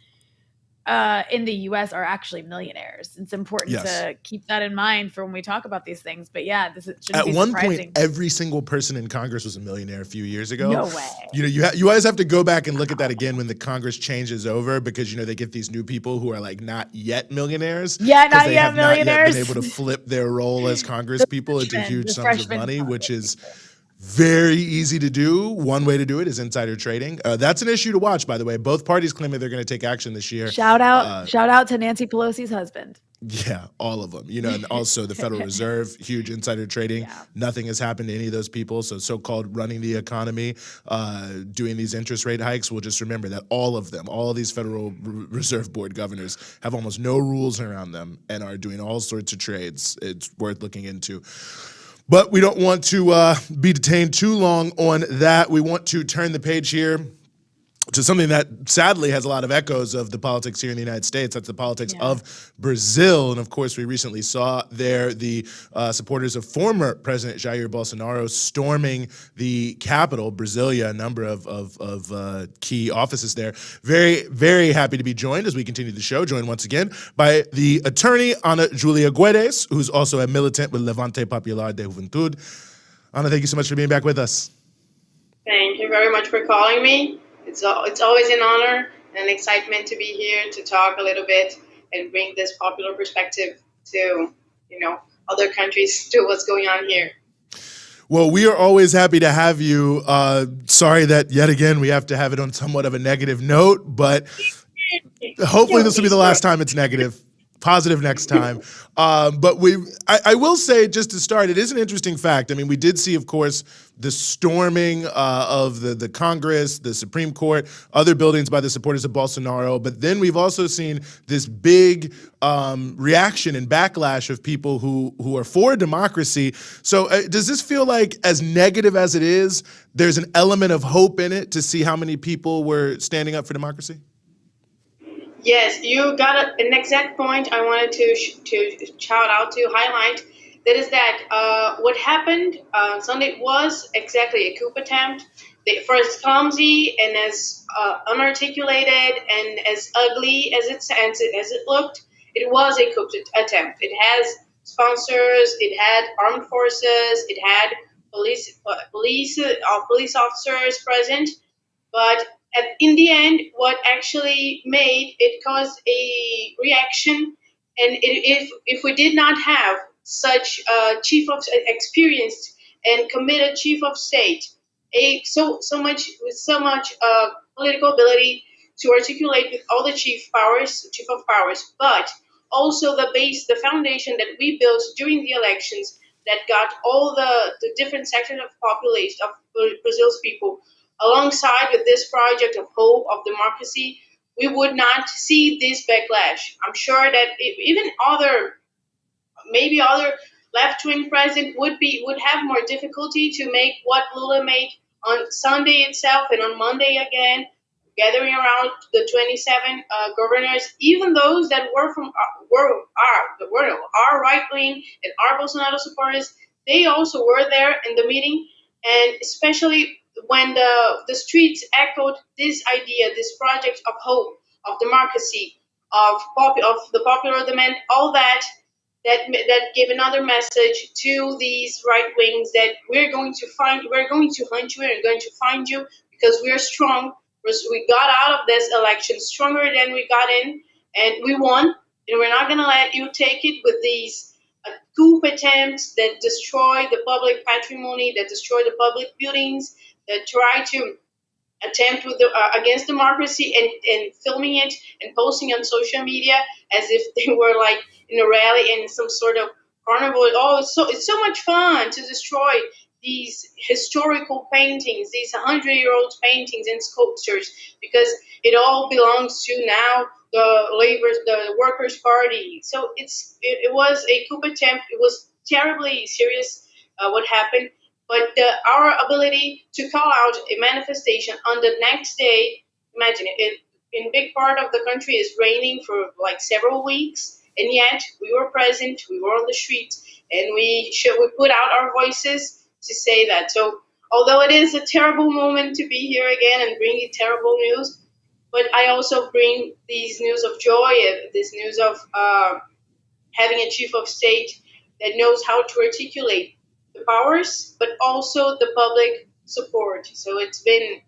in the U.S. are actually millionaires. It's important to keep that in mind for when we talk about these things. But yeah, this shouldn't at be one surprising. point, every single person in Congress was a millionaire a few years ago. No way. You always have to go back and look at that again when the Congress changes over because they get these new people who are not yet millionaires. Yeah, not yet Not millionaires. yet been able to flip their role as Congress people into huge sums of money, which is very easy to do. One way to do it is insider trading. That's an issue to watch, by the way. Both parties claim that they're going to take action this year. Shout out to Nancy Pelosi's husband. Yeah, all of them. And also the Federal Reserve, huge insider trading. Yeah. Nothing has happened to any of those people. So-called running the economy, doing these interest rate hikes. We'll just remember that all of them, all of these Federal Reserve Board governors have almost no rules around them and are doing all sorts of trades. It's worth looking into. But we don't want to be detained too long on that. We want to turn the page here to something that sadly has a lot of echoes of the politics here in the United States. That's the politics of Brazil. And of course, we recently saw there the supporters of former President Jair Bolsonaro storming the capital, Brasilia, a number of key offices there. Very, very happy to be joined as we continue the show, joined once again by the attorney, Ana Júlia Guedes, who's also a militant with Levante Popular da Juventude. Ana, thank you so much for being back with us. Thank you very much for calling me. It's always an honor and an excitement to be here to talk a little bit and bring this popular perspective to, other countries, to what's going on here. Well, we are always happy to have you. Sorry that yet again we have to have it on somewhat of a negative note, but hopefully this will be the last time it's negative. Positive next time. But I will say, just to start, it is an interesting fact. I mean, we did see, of course, the storming of the Congress, the Supreme Court, other buildings by the supporters of Bolsonaro. But then we've also seen this big reaction and backlash of people who are for democracy. So does this feel like, as negative as it is, there's an element of hope in it to see how many people were standing up for democracy? Yes, you got an exact point I wanted to shout out to highlight. That is that what happened Sunday was exactly a coup attempt. First clumsy and as unarticulated and as ugly as it looked, it was a coup attempt. It has sponsors, it had armed forces, it had police officers present, but in the end, what actually made it caused a reaction, and if we did not have such a experienced and committed chief of state, so much political ability to articulate with all the chief of powers, but also the foundation that we built during the elections that got all the different sections of population of Brazil's people alongside with this project of hope of democracy, we would not see this backlash. I'm sure that even maybe other left-wing president would have more difficulty to make what Lula made on Sunday itself and on Monday again, gathering around the 27 governors, even those that are right-wing and are Bolsonaro supporters. They also were there in the meeting, and especially when the streets echoed this idea, this project of hope, of democracy, of the popular demand, all that gave another message to these right wings that we're going to hunt you, we're going to find you because we're strong. We got out of this election stronger than we got in, and we won, and we're not going to let you take it with these coup attempts that destroy the public patrimony, that destroy the public buildings, that try to attempt against democracy and filming it and posting on social media as if they were like in a rally in some sort of carnival. Oh, it's so much fun to destroy these historical paintings, these 100-year-old paintings and sculptures, because it all belongs to now the Workers' Party. So it was a coup attempt. It was terribly serious what happened. But our ability to call out a manifestation on the next day, imagine it, in big part of the country is raining for like several weeks, and yet we were present, we were on the streets, and we put out our voices to say that. So although it is a terrible moment to be here again and bringing terrible news, but I also bring these news of joy, this news of having a chief of state that knows how to articulate the powers, but also the public support. So it's been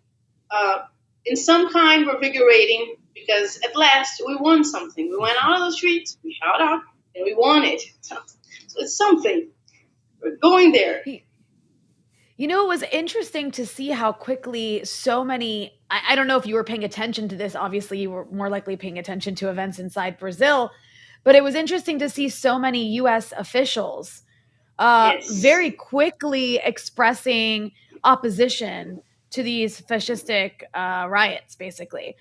in some kind revigorating because at last we won something. We went out of the streets, we shouted out, and we won it. So it's something. We're going there. You know, it was interesting to see how quickly so many, I don't know if you were paying attention to this. Obviously, you were more likely paying attention to events inside Brazil. But it was interesting to see so many U.S. officials very quickly expressing opposition to these fascistic riots, basically.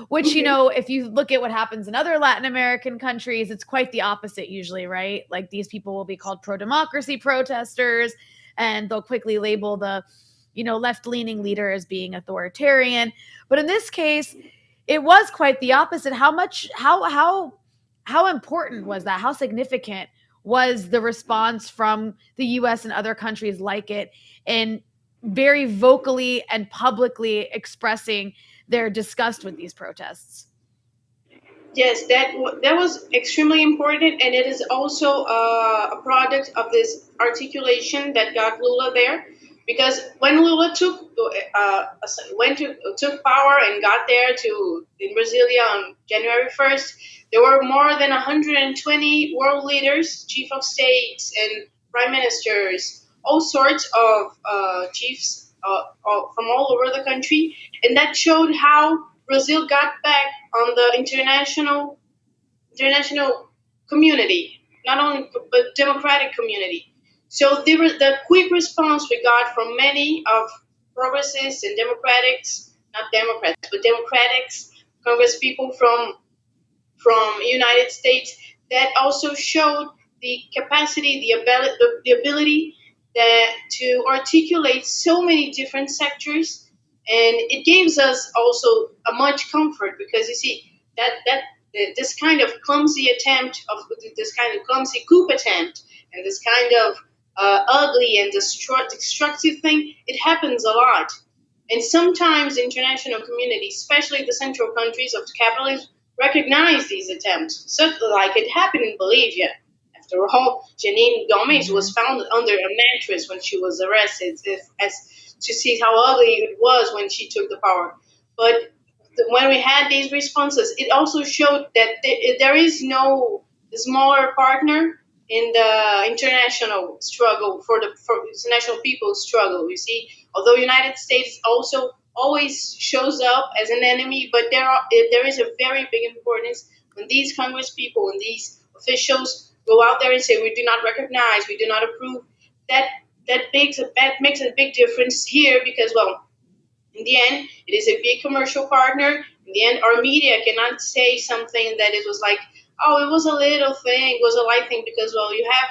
Which, you know, if you look at what happens in other Latin American countries, it's quite the opposite usually, right? Like these people will be called pro-democracy protesters, and they'll quickly label the, you know, left-leaning leader as being authoritarian. But in this case, it was quite the opposite. How important was that? How significant was the response from the US and other countries like it in very vocally and publicly expressing their disgust with these protests? Yes, that was extremely important, and it is also a product of this articulation that got Lula there. Because when Lula took power and got there in Brasilia on January 1st, there were more than 120 world leaders, chief of states, and prime ministers, all sorts of chiefs from all over the country, and that showed how Brazil got back on the international community, not only but democratic community. So the quick response we got from many of progressists and democrats, not Democrats, but democrats, Congress people from United States, that also showed the capacity, the ability that to articulate so many different sectors, and it gives us also a much comfort, because you see that this kind of clumsy attempt of this kind of clumsy coup attempt and this kind of ugly and destructive thing, it happens a lot. And sometimes the international community, especially the central countries of capitalism, recognize these attempts. So, like it happened in Bolivia. After all, Janine Gomez was found under a mattress when she was arrested, as to see how ugly it was when she took the power. But when we had these responses, it also showed that there is no smaller partner in the international struggle for international people's struggle. You see, although United States also always shows up as an enemy, but there is a very big importance when these Congress people and these officials go out there and say we do not recognize, we do not approve. That makes a big difference here, because in the end, it is a big commercial partner. In the end, our media cannot say something that it was like, oh, it was a little thing, it was a light thing, because, you have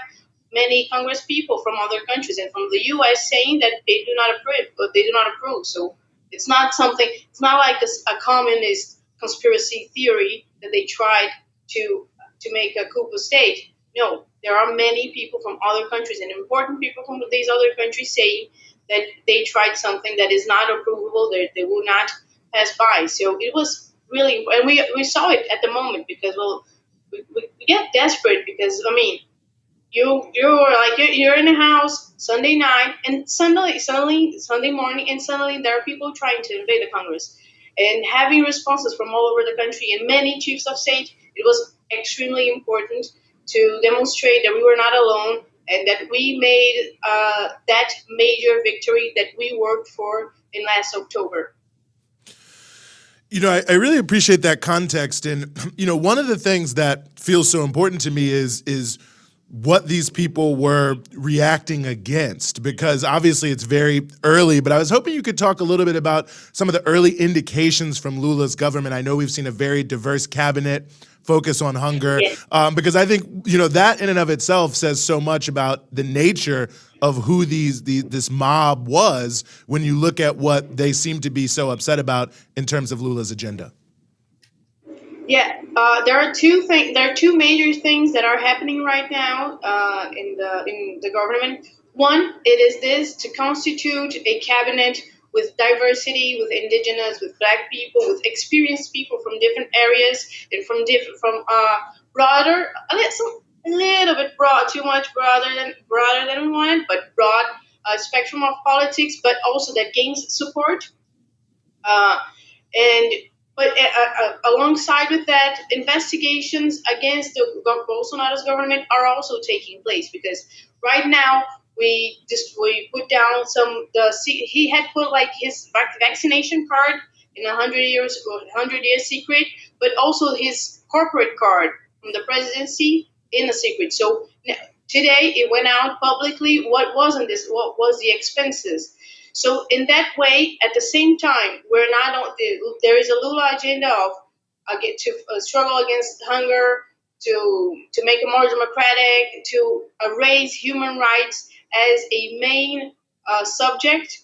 many Congress people from other countries and from the U.S. saying that they do not approve. So it's not like a communist conspiracy theory that they tried to make a coup state. No, there are many people from other countries and important people from these other countries saying that they tried something that is not approvable, that they will not pass by. So it was really, and we saw it at the moment, because we get desperate, because you're in a house Sunday night, and suddenly Sunday morning, and suddenly there are people trying to invade the Congress, and having responses from all over the country and many chiefs of state. It was extremely important to demonstrate that we were not alone, and that we made that major victory that we worked for in last October. You know, I really appreciate that context. And, you know, one of the things that feels so important to me is what these people were reacting against, because obviously it's very early, but I was hoping you could talk a little bit about some of the early indications from Lula's government. I know we've seen a very diverse cabinet focus on hunger, because I think, you know, that in and of itself says so much about the nature of who this mob was when you look at what they seem to be so upset about in terms of Lula's agenda. Yeah, there are two things. There are two major things that are happening right now in the government. One, it is this to constitute a cabinet with diversity, with indigenous, with black people, with experienced people from different areas, and from broader, a little bit broad, too much broader than we wanted, but broad spectrum of politics, but also that gains support. But alongside with that, investigations against Bolsonaro's government are also taking place, because right now we put down he had put like his vaccination card in 100 years secret, but also his corporate card from the presidency in a secret. So today it went out publicly what was the expenses. So in that way, at the same time, we're not on, there is a Lula agenda of to struggle against hunger, to make it more democratic, to raise human rights as a main subject.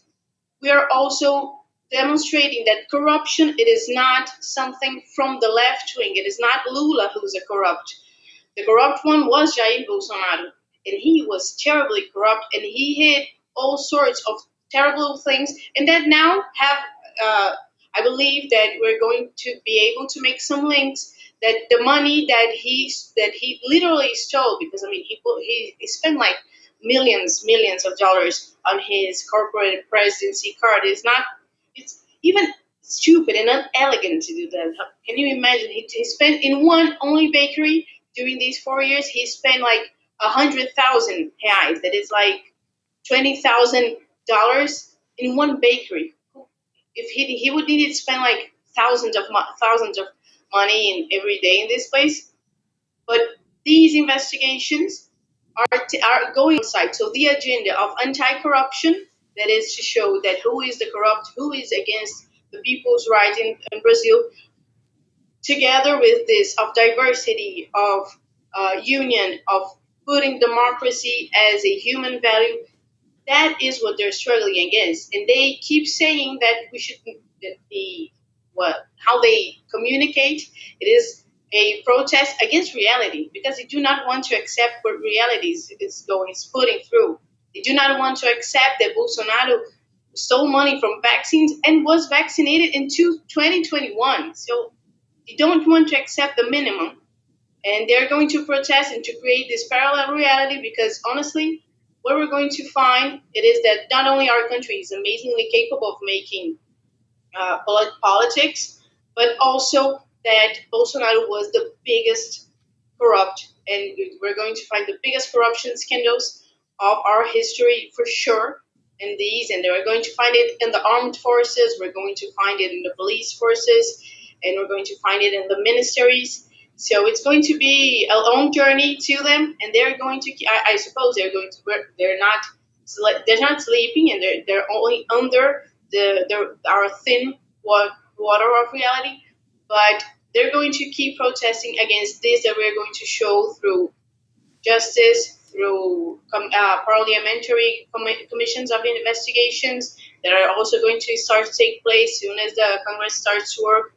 We are also demonstrating that corruption, it is not something from the left wing. It is not Lula who's a corrupt. The corrupt one was Jair Bolsonaro, and he was terribly corrupt, and he did all sorts of terrible things, and that now have, I believe that we're going to be able to make some links that the money that he literally stole, because I mean he spent like millions of dollars on his corporate presidency card. It's even stupid and unelegant to do that. Can you imagine? He spent in one only bakery during these 4 years. He spent like 100,000 reais. That is like $20,000 in one bakery. If he would need to spend like thousands of money in every day in this place. But these investigations are going on site. So the agenda of anti-corruption, that is to show that who is the corrupt, who is against the people's rights in Brazil, together with this of diversity, of union, of putting democracy as a human value, that is what they're struggling against. And they keep saying that we should how they communicate, it is a protest against reality, because they do not want to accept what reality is putting through. They do not want to accept that Bolsonaro stole money from vaccines and was vaccinated in 2021. So they don't want to accept the minimum, and they're going to protest and to create this parallel reality, because honestly, what we're going to find it is that not only our country is amazingly capable of making politics, but also that Bolsonaro was the biggest corrupt, and we're going to find the biggest corruption scandals of our history for sure in these, and we're going to find it in the armed forces, we're going to find it in the police forces, and we're going to find it in the ministries. So it's going to be a long journey to them, and they're going to, I suppose they're not sleeping, and they're only under our thin water of reality, but they're going to keep protesting against this, that we're going to show through justice, through parliamentary commissions of investigations that are also going to start to take place soon as the Congress starts to work.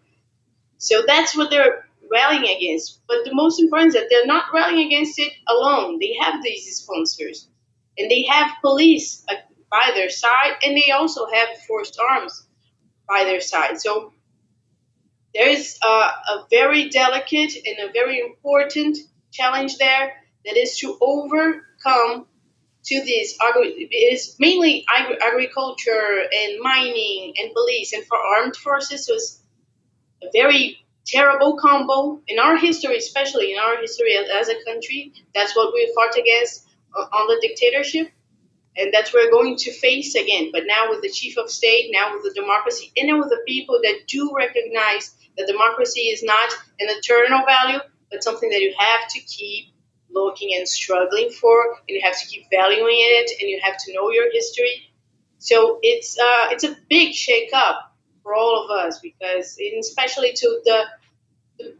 So that's what they're rallying against. But the most important is that they're not rallying against it alone. They have these sponsors, and they have police by their side, and they also have forced arms by their side. So there is a very delicate and a very important challenge there, that is to overcome to this. It is mainly agriculture and mining and police, and for armed forces, so it's a very terrible combo in our history, especially in our history as a country. That's what we fought against on the dictatorship, and that's what we're going to face again. But now with the chief of state, now with the democracy, and now with the people that do recognize that democracy is not an eternal value, but something that you have to keep looking and struggling for, and you have to keep valuing it, and you have to know your history. So it's a big shake-up for all of us, because especially to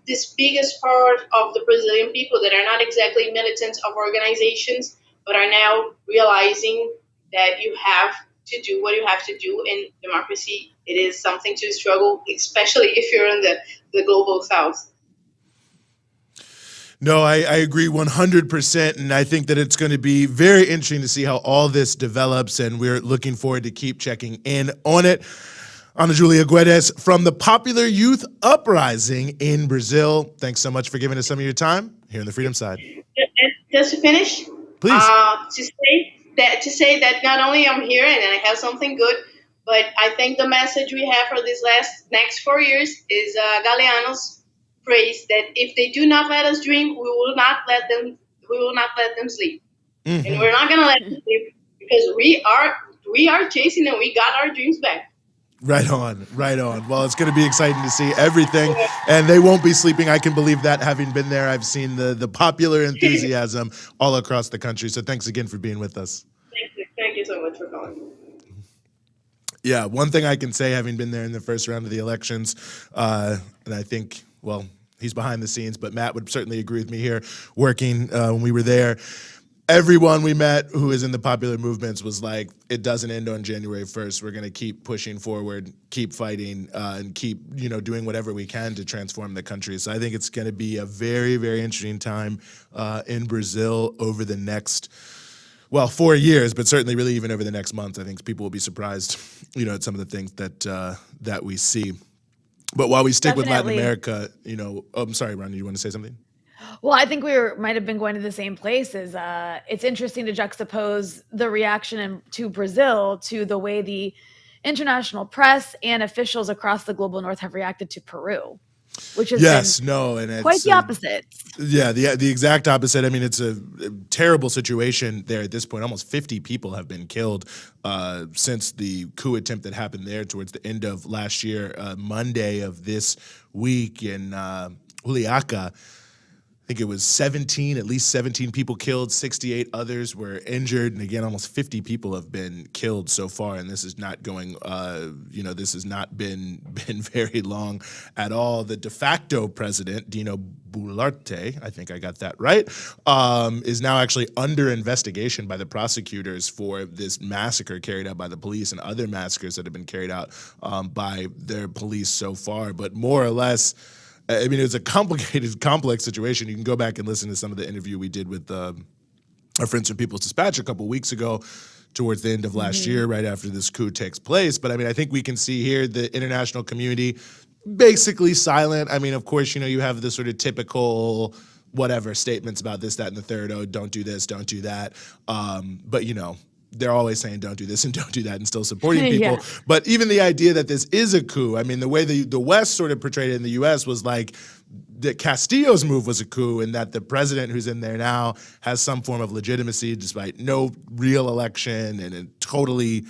this biggest part of the Brazilian people that are not exactly militants of organizations, but are now realizing that you have to do what you have to do in democracy. It is something to struggle, especially if you're in the global south. No, I agree 100%, and I think that it's going to be very interesting to see how all this develops, and we're looking forward to keep checking in on it. Ana Júlia Guedes from the Popular Youth Uprising in Brazil. Thanks so much for giving us some of your time here on the Freedom Side. Just to finish, please. To say that not only I'm here and I have something good, but I think the message we have for these next 4 years is Galeano's phrase that if they do not let us dream, we will not let them sleep. Mm-hmm. And we're not going to let them sleep, because we are chasing and we got our dreams back. Right on, right on. Well, it's going to be exciting to see everything, and they won't be sleeping. I can believe that, having been there. I've seen the popular enthusiasm all across the country. So thanks again for being with us. Thank you so much for calling. Yeah, one thing I can say, having been there in the first round of the elections, and I think, well, he's behind the scenes, but Matt would certainly agree with me here, working when we were there. Everyone we met who is in the popular movements was like, it doesn't end on January 1st. We're going to keep pushing forward, keep fighting, and keep, doing whatever we can to transform the country. So I think it's going to be a very, very interesting time in Brazil over the next, 4 years, but certainly really even over the next month. I think people will be surprised, at some of the things that we see. But while we stick with Latin America, I'm sorry, Ron, you want to say something? Well, I think might have been going to the same places. It's interesting to juxtapose the reaction to Brazil to the way the international press and officials across the global north have reacted to Peru, which has been quite the opposite. Yeah, the exact opposite. I mean, it's a terrible situation there at this point. Almost 50 people have been killed since the coup attempt that happened there towards the end of last year, Monday of this week in Juliaca. I think it was at least 17 people killed, 68 others were injured. And again, almost 50 people have been killed so far. And this is not going, this has not been very long at all. The de facto president, Dino Boluarte, I think I got that right, is now actually under investigation by the prosecutors for this massacre carried out by the police and other massacres that have been carried out by their police so far. But more or less, I mean, it was a complicated, complex situation. You can go back and listen to some of the interview we did with our friends from People's Dispatch a couple weeks ago towards the end of last year, right after this coup takes place. But I mean, I think we can see here the international community basically silent. I mean, of course, you have the sort of typical whatever statements about this, that, and the third. Oh, don't do this, don't do that. But they're always saying don't do this and don't do that and still supporting people. Yeah. But even the idea that this is a coup, I mean, the way the West sort of portrayed it in the U.S. was like that Castillo's move was a coup and that the president who's in there now has some form of legitimacy despite no real election and a totally,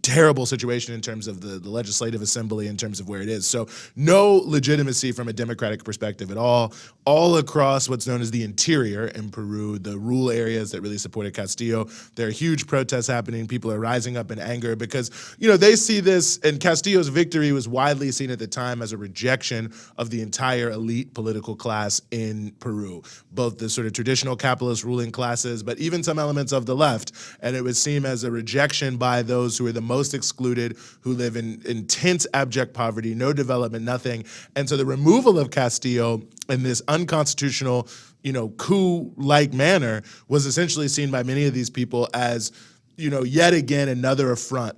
terrible situation in terms of the legislative assembly, in terms of where it is. So no legitimacy from a democratic perspective at all across what's known as the interior in Peru, the rural areas that really supported Castillo. There are huge protests happening. People are rising up in anger because, they see this, and Castillo's victory was widely seen at the time as a rejection of the entire elite political class in Peru, both the sort of traditional capitalist ruling classes, but even some elements of the left. And it was seen as a rejection by those who are the most excluded, who live in intense abject poverty, no development, nothing. And so the removal of Castillo in this unconstitutional, coup-like manner was essentially seen by many of these people as, yet again another affront,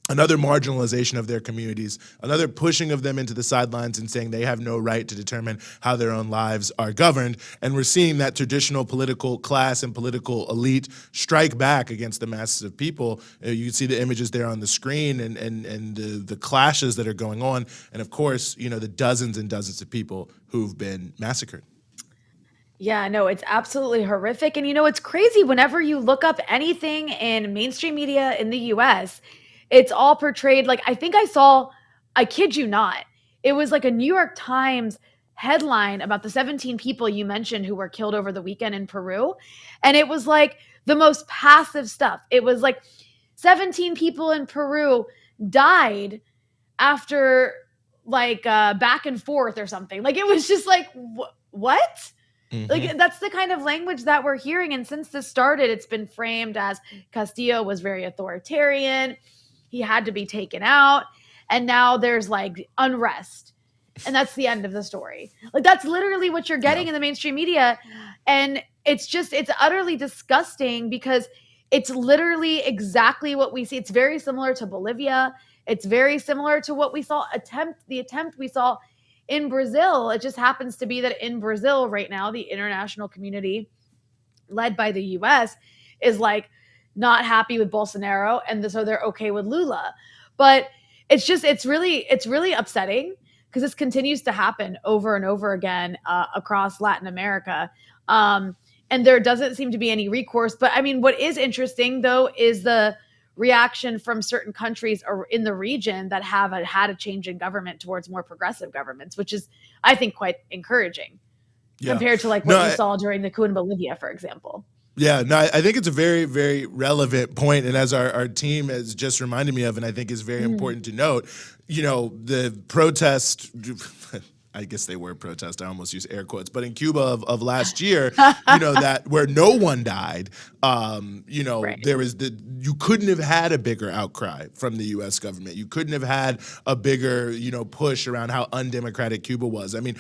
another marginalization of their communities, another pushing of them into the sidelines and saying they have no right to determine how their own lives are governed. And we're seeing that traditional political class and political elite strike back against the masses of people. You can see the images there on the screen and the clashes that are going on. And of course, the dozens and dozens of people who've been massacred. Yeah, no, it's absolutely horrific. And it's crazy whenever you look up anything in mainstream media in the US, it's all portrayed like, I kid you not, it was like a New York Times headline about the 17 people you mentioned who were killed over the weekend in Peru. And it was like the most passive stuff. It was like 17 people in Peru died after like back and forth or something. Like it was just like, what? Mm-hmm. Like that's the kind of language that we're hearing. And since this started, it's been framed as Castillo was very authoritarian. He had to be taken out. And now there's like unrest. And that's the end of the story. Like that's literally what you're getting in the mainstream media. And it's utterly disgusting because it's literally exactly what we see. It's very similar to Bolivia. It's very similar to what we saw the attempt we saw in Brazil. It just happens to be that in Brazil right now, the international community led by the US is like not happy with Bolsonaro. And so they're okay with Lula. But it's really upsetting because this continues to happen over and over again across Latin America. And there doesn't seem to be any recourse. But I mean, what is interesting though, is the reaction from certain countries or in the region that have had a change in government towards more progressive governments, which is, I think, quite encouraging compared to like what you saw during the coup in Bolivia, for example. Yeah, no, I think it's a very, very relevant point. And as our team has just reminded me of, and I think is very important to note, the protest, I guess they were protest, I almost use air quotes, but in Cuba of last year, that where no one died, right. There was you couldn't have had a bigger outcry from the U.S. government. You couldn't have had a bigger, push around how undemocratic Cuba was. I mean,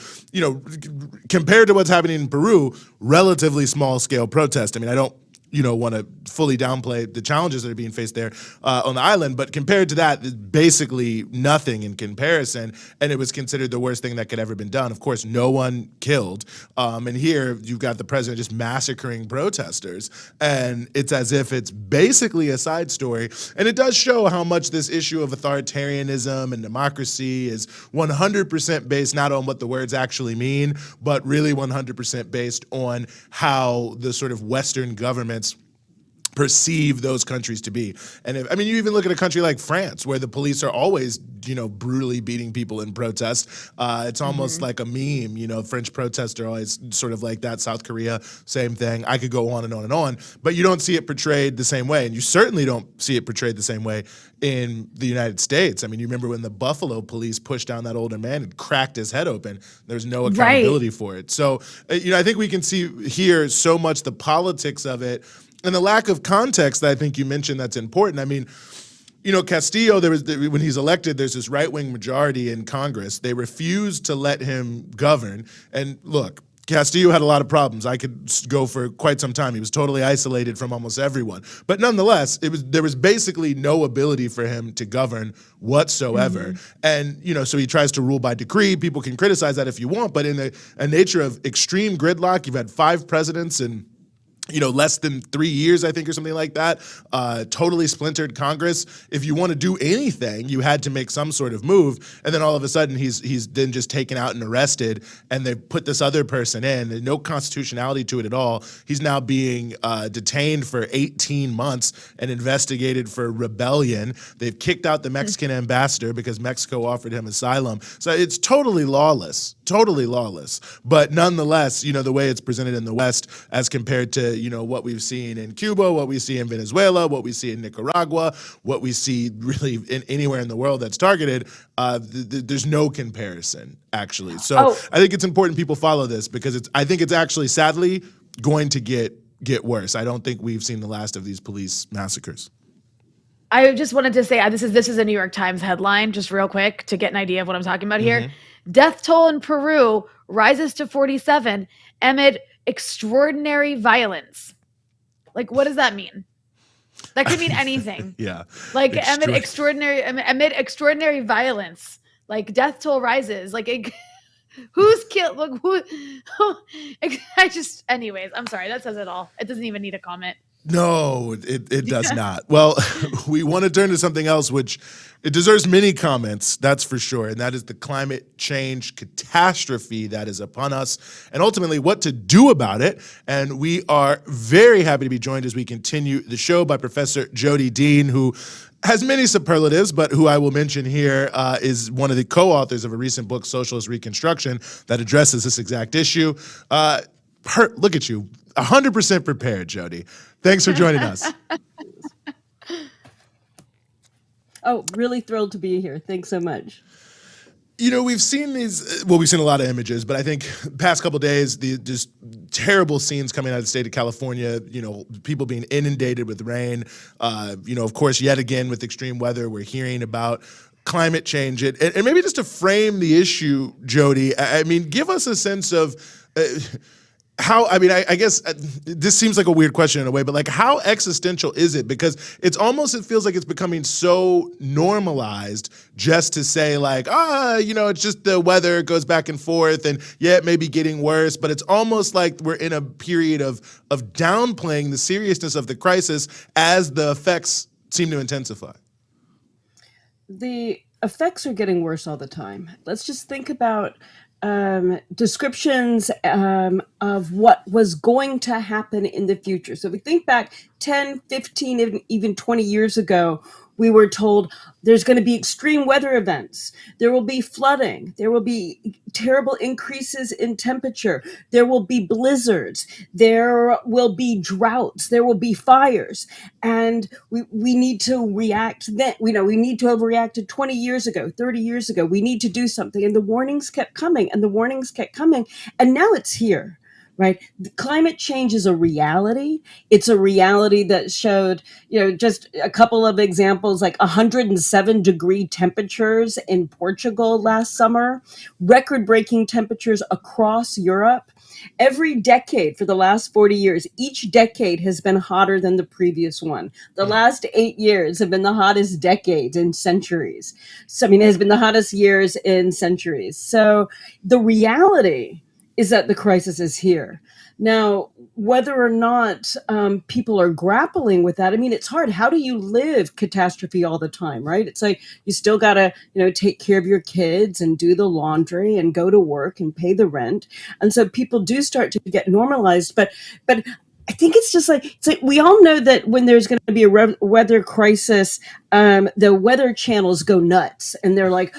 compared to what's happening in Peru, relatively small scale protest. I mean, I don't want to fully downplay the challenges that are being faced there on the island, but compared to that, it's basically nothing in comparison, and it was considered the worst thing that could ever been done. Of course, no one killed, and here you've got the president just massacring protesters, and it's as if it's basically a side story, and it does show how much this issue of authoritarianism and democracy is 100% based not on what the words actually mean, but really 100% based on how the sort of Western governments perceive those countries to be. And you even look at a country like France, where the police are always, brutally beating people in protest. It's almost like a meme, French protests are always sort of like that. South Korea, same thing. I could go on and on and on, but you don't see it portrayed the same way. And you certainly don't see it portrayed the same way in the United States. I mean, you remember when the Buffalo police pushed down that older man and cracked his head open. There's no accountability for it. So, I think we can see here so much the politics of it, and the lack of context that I think you mentioned that's important. I mean, Castillo, when he's elected, there's this right-wing majority in Congress. They refused to let him govern. And look, Castillo had a lot of problems. I could go for quite some time. He was totally isolated from almost everyone. But nonetheless, there was basically no ability for him to govern whatsoever. And, so he tries to rule by decree. People can criticize that if you want, but in a nature of extreme gridlock, you've had 5 presidents and less than 3 years, I think, or something like that. Totally splintered Congress. If you want to do anything, you had to make some sort of move. And then all of a sudden, he's then just taken out and arrested, and they put this other person in. There's no constitutionality to it at all. He's now being detained for 18 months and investigated for rebellion. They've kicked out the Mexican ambassador because Mexico offered him asylum. So it's totally lawless. But nonetheless, the way it's presented in the West as compared to what we've seen in Cuba, what we see in Venezuela, what we see in Nicaragua, what we see really in anywhere in the world that's targeted, there's no comparison, actually. So I think it's important people follow this because I think it's actually, sadly, going to get worse. I don't think we've seen the last of these police massacres. I just wanted to say, this is a New York Times headline, just real quick, to get an idea of what I'm talking about here. Death toll in Peru rises to 47 amid extraordinary violence. Like, what does that mean? That could mean anything. Yeah. Like amid extraordinary violence, like death toll rises. Like who's killed? Like anyways, I'm sorry. That says it all. It doesn't even need a comment. No, it does not. Well, we want to turn to something else, which it deserves many comments, that's for sure, and that is the climate change catastrophe that is upon us, and ultimately what to do about it. And we are very happy to be joined as we continue the show by Professor Jody Dean, who has many superlatives, but who I will mention here is one of the co-authors of a recent book, Socialist Reconstruction, that addresses this exact issue. Look at you, 100% prepared, Jody. Thanks for joining us. Oh, really thrilled to be here. Thanks so much. We've seen we've seen a lot of images, but I think past couple of days, just terrible scenes coming out of the state of California, people being inundated with rain, of course, yet again with extreme weather, we're hearing about climate change. And maybe just to frame the issue, Jody, give us a sense of how, I guess this seems like a weird question in a way, but like how existential is it? Because it feels like it's becoming so normalized just to say like, it's just the weather goes back and forth and yeah, it may be getting worse, but it's almost like we're in a period of downplaying the seriousness of the crisis as the effects seem to intensify. The effects are getting worse all the time. Let's just think about descriptions of what was going to happen in the future. So if we think back 10, 15, even 20 years ago, we were told there's going to be extreme weather events. There will be flooding. There will be terrible increases in temperature. There will be blizzards. There will be droughts. There will be fires. And we need to react then. We need to have reacted 20 years ago, 30 years ago. We need to do something. And the warnings kept coming and the warnings kept coming. And now it's here. Right. Climate change is a reality. It's a reality that showed, just a couple of examples, like 107-degree temperatures in Portugal last summer, record-breaking temperatures across Europe. Every decade for the last 40 years, each decade has been hotter than the previous one. The last 8 years have been the hottest decades in centuries. So, it has been the hottest years in centuries. So the reality is that the crisis is here. Now, whether or not people are grappling with that, it's hard. How do you live catastrophe all the time, right? It's like you still got to, take care of your kids and do the laundry and go to work and pay the rent. And so people do start to get normalized. But I think it's like we all know that when there's going to be a weather crisis, the weather channels go nuts and they're like,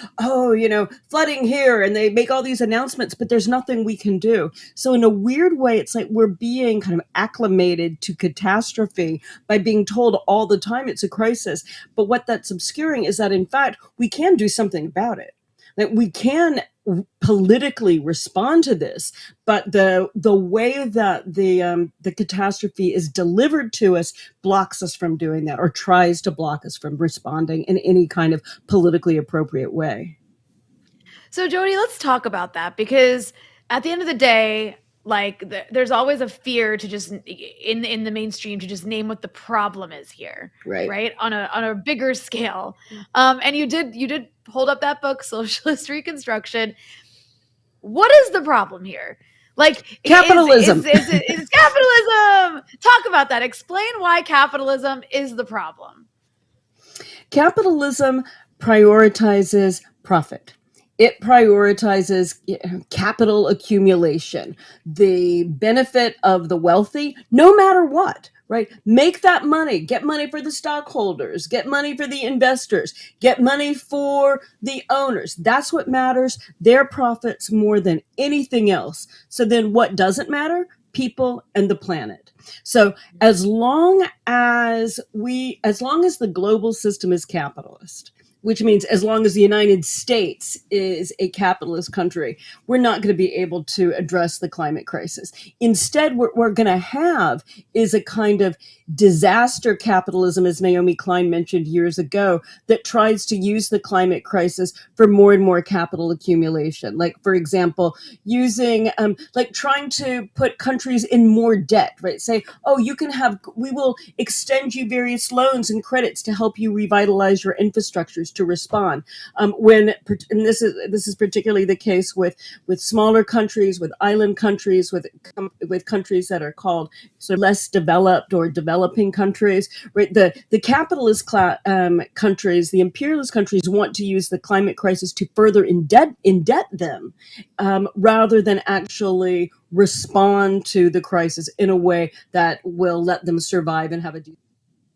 flooding here. And they make all these announcements, but there's nothing we can do. So in a weird way, it's like we're being kind of acclimated to catastrophe by being told all the time it's a crisis. But what that's obscuring is that, in fact, we can do something about it. That we can politically respond to this, but the way that the catastrophe is delivered to us blocks us from doing that, or tries to block us from responding in any kind of politically appropriate way. So Jody, let's talk about that, because at the end of the day, there's always a fear to just in the mainstream to just name what the problem is here, right? On a bigger scale. And you did hold up that book, Socialist Reconstruction. What is the problem here? Capitalism. Is capitalism. Talk about that. Explain why capitalism is the problem. Capitalism prioritizes profit. It prioritizes capital accumulation, the benefit of the wealthy, no matter what, right? Make that money, get money for the stockholders, get money for the investors, get money for the owners. That's what matters. Their profits more than anything else. So then what doesn't matter? People and the planet. So as long as the global system is capitalist, which means as long as the United States is a capitalist country, we're not going to be able to address the climate crisis. Instead, what we're going to have is a kind of disaster capitalism, as Naomi Klein mentioned years ago, that tries to use the climate crisis for more and more capital accumulation. Like, for example, using, trying to put countries in more debt, right? Say, we will extend you various loans and credits to help you revitalize your infrastructures to respond. And this is particularly the case with smaller countries, with island countries, with countries that are called sort of less developed or developing countries. Right, the capitalist countries, the imperialist countries, want to use the climate crisis to further indebt them, rather than actually respond to the crisis in a way that will let them survive and have a decent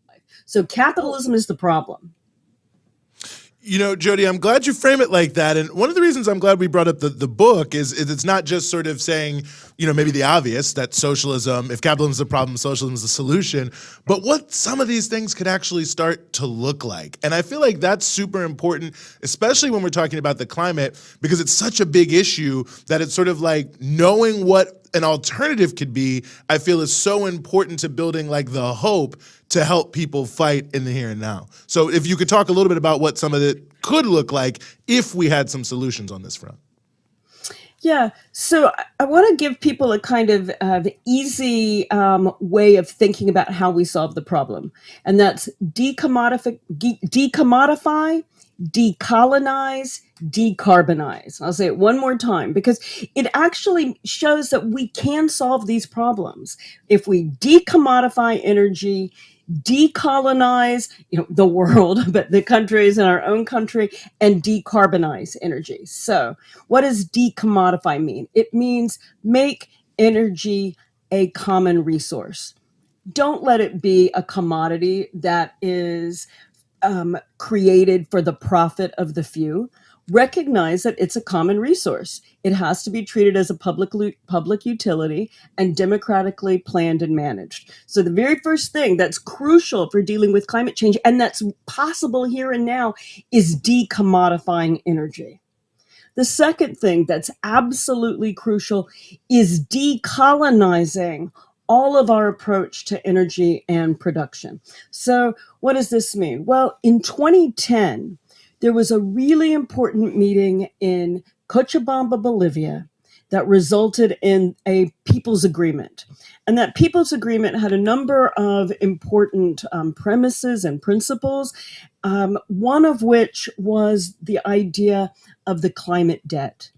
life. So capitalism is the problem. Jody, I'm glad you frame it like that. And one of the reasons I'm glad we brought up the book is it's not just sort of saying, maybe the obvious that socialism, if capitalism is the problem, socialism is the solution, but what some of these things could actually start to look like. And I feel like that's super important, especially when we're talking about the climate, because it's such a big issue that it's sort of like knowing what an alternative could be, I feel is so important to building the hope to help people fight in the here and now. So if you could talk a little bit about what some of it could look like if we had some solutions on this front. Yeah, so I want to give people a kind of easy way of thinking about how we solve the problem. And that's decommodify, decolonize, decarbonize. I'll say it one more time because it actually shows that we can solve these problems. If we decommodify energy, decolonize, the world, but the countries in our own country, and decarbonize energy. So what does decommodify mean? It means make energy a common resource. Don't let it be a commodity that is created for the profit of the few. Recognize that it's a common resource. It has to be treated as a public utility and democratically planned and managed. So the very first thing that's crucial for dealing with climate change, and that's possible here and now, is decommodifying energy. The second thing that's absolutely crucial is decolonizing all of our approach to energy and production. So what does this mean? Well, in 2010, there was a really important meeting in Cochabamba, Bolivia, that resulted in a people's agreement. And that people's agreement had a number of important premises and principles, one of which was the idea of the climate debt.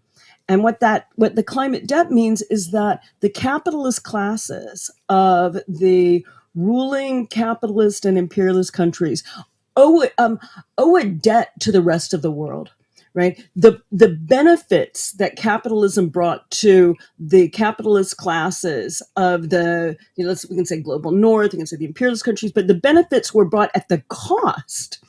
And what the climate debt means is that the capitalist classes of the ruling capitalist and imperialist countries owe a debt to the rest of the world, right? The benefits that capitalism brought to the capitalist classes of the, we can say global north, we can say the imperialist countries, but the benefits were brought at the cost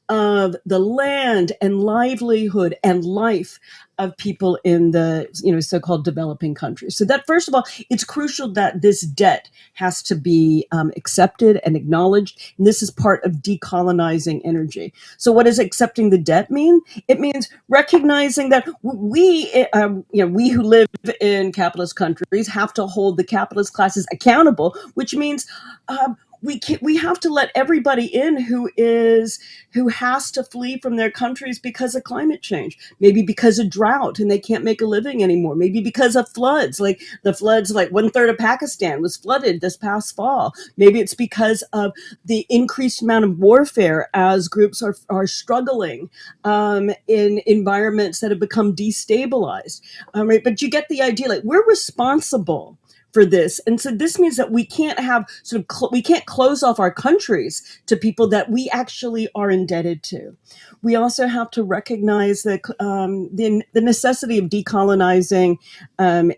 of the land and livelihood and life of people in the so-called developing countries. So that, first of all, it's crucial that this debt has to be accepted and acknowledged. And this is part of decolonizing energy. So what does accepting the debt mean? It means recognizing that we who live in capitalist countries have to hold the capitalist classes accountable, which means we have to let everybody in who has to flee from their countries because of climate change, maybe because of drought and they can't make a living anymore, maybe because of floods, like 1/3 of Pakistan was flooded this past fall. Maybe it's because of the increased amount of warfare as groups are struggling in environments that have become destabilized. Right? But you get the idea, like we're responsible for this. And so this means that we can't have we can't close off our countries to people that we actually are indebted to. We also have to recognize that the necessity of decolonizing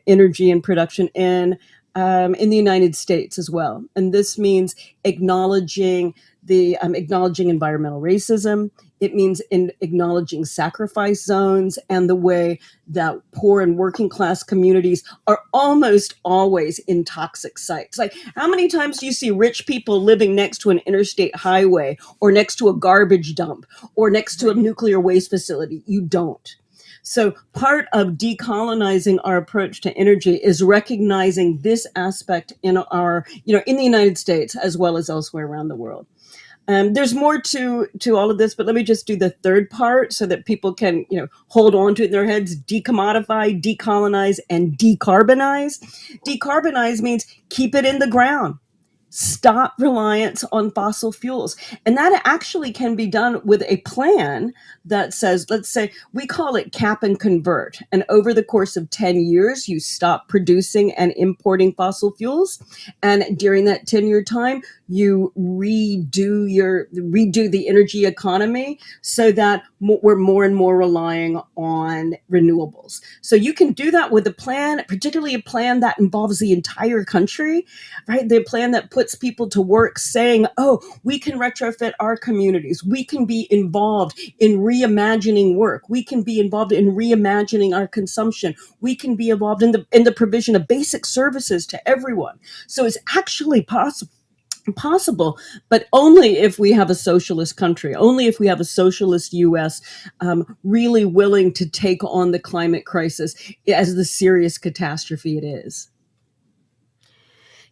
energy and production in the United States as well. And this means acknowledging environmental racism. It means acknowledging sacrifice zones and the way that poor and working class communities are almost always in toxic sites. Like, how many times do you see rich people living next to an interstate highway or next to a garbage dump or next to a nuclear waste facility? You don't. So part of decolonizing our approach to energy is recognizing this aspect in in the United States as well as elsewhere around the world. There's more to all of this, but let me just do the third part so that people can, hold on to it in their heads. Decommodify, decolonize, and decarbonize. Decarbonize means keep it in the ground. Stop reliance on fossil fuels. And that actually can be done with a plan that says, let's say, we call it cap and convert. And over the course of 10 years, you stop producing and importing fossil fuels. And during that 10-year time, you redo the energy economy so that we're more and more relying on renewables. So you can do that with a plan, particularly a plan that involves the entire country, right? The plan that puts people to work saying, oh, we can retrofit our communities. We can be involved in reimagining work. We can be involved in reimagining our consumption. We can be involved in the provision of basic services to everyone. So it's actually possible, but only if we have a socialist country, only if we have a socialist U.S. Really willing to take on the climate crisis as the serious catastrophe it is.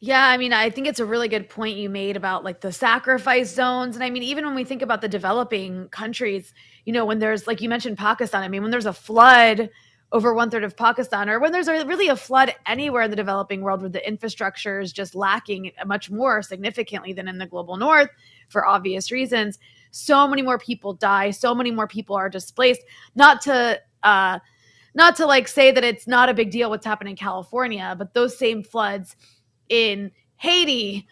Yeah, I mean, I think it's a really good point you made about like the sacrifice zones. And I mean, even when we think about the developing countries, when there's, like you mentioned, Pakistan, I mean, when there's a flood over 1/3 of Pakistan, or when there's really a flood anywhere in the developing world where the infrastructure is just lacking much more significantly than in the global north for obvious reasons, so many more people die, so many more people are displaced. Not to like say that it's not a big deal what's happening in California, but those same floods in Haiti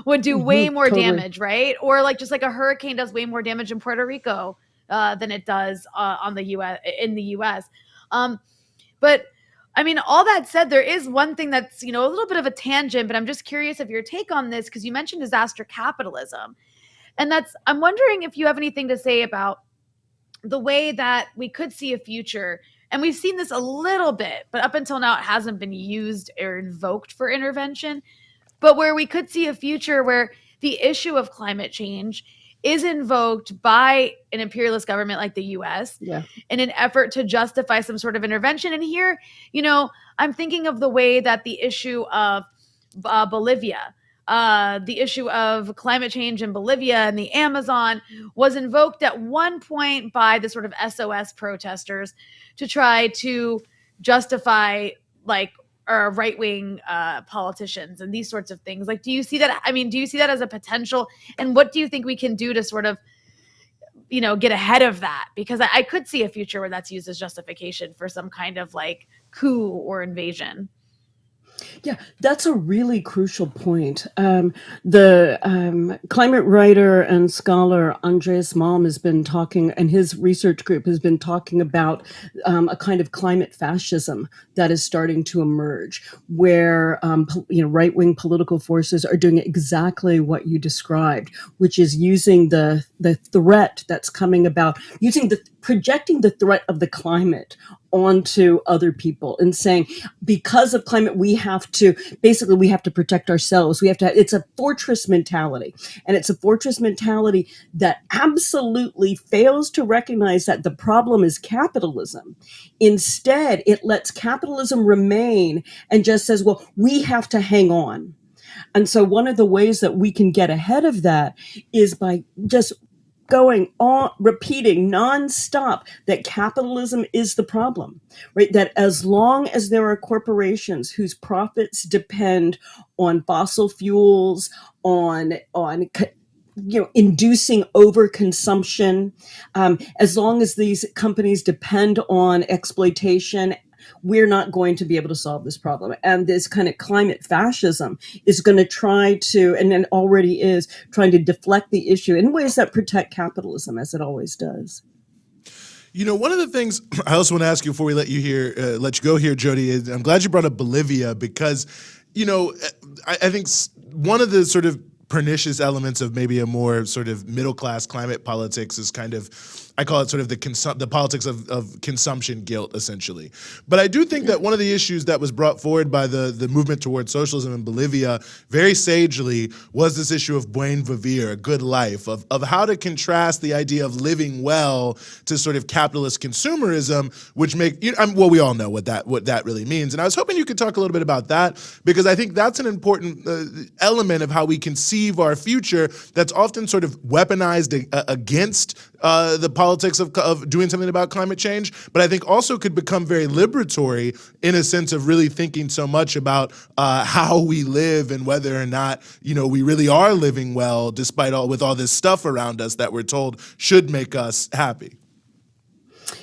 would do way more totally. damage, right? Or like just like a hurricane does way more damage in Puerto Rico than it does on the U.S. in the U.S. But I mean, all that said, there is one thing that's, a little bit of a tangent, but I'm just curious of your take on this because you mentioned disaster capitalism. And I'm wondering if you have anything to say about the way that we could see a future. And we've seen this a little bit, but up until now, it hasn't been used or invoked for intervention. But where we could see a future where the issue of climate change is invoked by an imperialist government like the US in an effort to justify some sort of intervention. And here, I'm thinking of the way that the issue of Bolivia, the issue of climate change in Bolivia and the Amazon was invoked at one point by the sort of SOS protesters to try to justify like right-wing politicians and these sorts of things. Like, do you see that? I mean, do you see that as a potential? And what do you think we can do to sort of, get ahead of that? Because I could see a future where that's used as justification for some kind of like coup or invasion. Yeah, that's a really crucial point. The climate writer and scholar Andreas Malm has been talking, and his research group has been talking about a kind of climate fascism that is starting to emerge, where right-wing political forces are doing exactly what you described, which is using the threat that's coming about, projecting the threat of the climate onto other people and saying, because of climate, we have to protect ourselves. It's a fortress mentality. And it's a fortress mentality that absolutely fails to recognize that the problem is capitalism. Instead, it lets capitalism remain and just says, well, we have to hang on. And so one of the ways that we can get ahead of that is by just going on, repeating nonstop that capitalism is the problem, right? That as long as there are corporations whose profits depend on fossil fuels, on inducing overconsumption, as long as these companies depend on exploitation, we're not going to be able to solve this problem. And this kind of climate fascism is going to try to, and then already is, trying to deflect the issue in ways that protect capitalism, as it always does. One of the things I also want to ask you before we let you go here, Jody, is I'm glad you brought up Bolivia because, I think one of the sort of pernicious elements of maybe a more sort of middle-class climate politics is kind of, I call it sort of the politics of consumption guilt, essentially. But I do think that one of the issues that was brought forward by the movement towards socialism in Bolivia very sagely was this issue of buen vivir, a good life, of how to contrast the idea of living well to sort of capitalist consumerism, which we all know what that really means. And I was hoping you could talk a little bit about that, because I think that's an important element of how we conceive our future that's often sort of weaponized against the politics of doing something about climate change, but I think also could become very liberatory in a sense of really thinking so much about how we live and whether or not, we really are living well despite all this stuff around us that we're told should make us happy.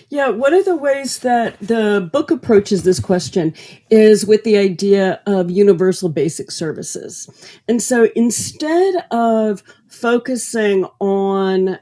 Yeah, one of the ways that the book approaches this question is with the idea of universal basic services. And so instead of focusing on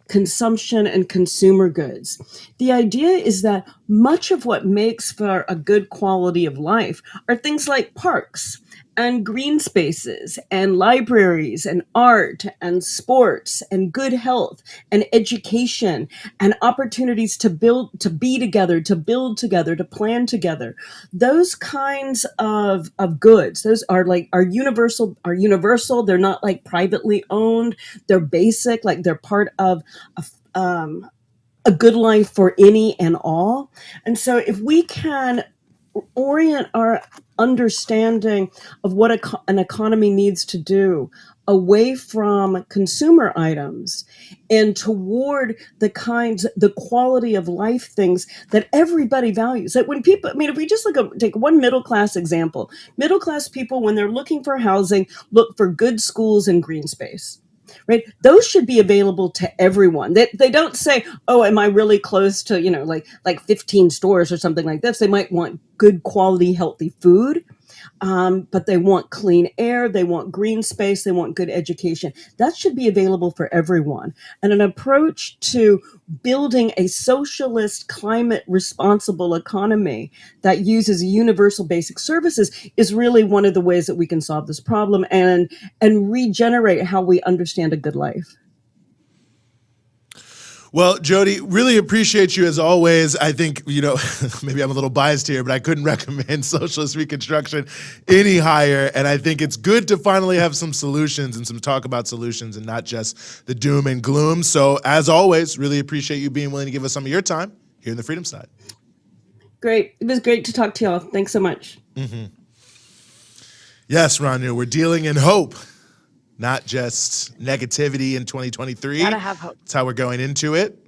consumption and consumer goods, the idea is that much of what makes for a good quality of life are things like parks and green spaces and libraries and art and sports and good health and education and opportunities to be together, to build together, to plan together. Those kinds of goods, those are universal. They're not like privately owned. They're basic, like they're part of a good life for any and all. And so if we can orient our understanding of what an economy needs to do away from consumer items and toward the quality of life things that everybody values. That when people, if we just take one middle class example, middle class people, when they're looking for housing, look for good schools and green space. Right? Those should be available to everyone. They don't say, oh, am I really close to, like 15 stores or something like this? They might want good quality, healthy food. but they want clean air, they want green space, they want good education. That should be available for everyone. And an approach to building a socialist, climate responsible economy that uses universal basic services is really one of the ways that we can solve this problem and regenerate how we understand a good life. Well, Jody, really appreciate you as always. I think, maybe I'm a little biased here, but I couldn't recommend Socialist Reconstruction any higher. And I think it's good to finally have some solutions and some talk about solutions and not just the doom and gloom. So as always, really appreciate you being willing to give us some of your time here in the Freedom Side. Great. It was great to talk to y'all. Thanks so much. Mm-hmm. Yes, Rania, we're dealing in hope. Not just negativity in 2023. Gotta have hope. That's how we're going into it.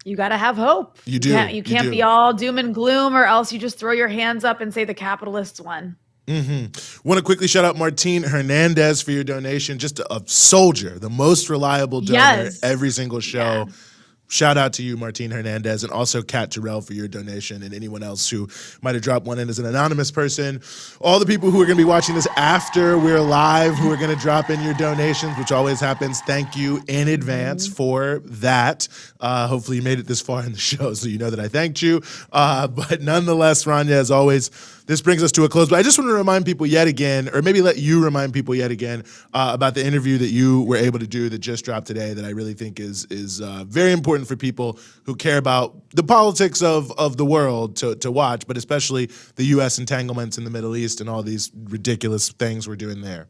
You gotta have hope. You do. You can't be all doom and gloom, or else you just throw your hands up and say the capitalists won. Mm-hmm. Want to quickly shout out Martine Hernandez for your donation. Just a soldier, the most reliable donor every single show. Yeah. Shout out to you, Martine Hernandez, and also Kat Terrell for your donation, and anyone else who might have dropped one in as an anonymous person. All the people who are going to be watching this after we're live, who are going to drop in your donations, which always happens, thank you in advance for that. Hopefully you made it this far in the show, so you know that I thanked you. But nonetheless, Rania, as always, this brings us to a close. But I just want to remind people yet again, or maybe let you remind people yet again, about the interview that you were able to do that just dropped today that I really think is very important for people who care about the politics of the world to watch, but especially the U.S. entanglements in the Middle East and all these ridiculous things we're doing there.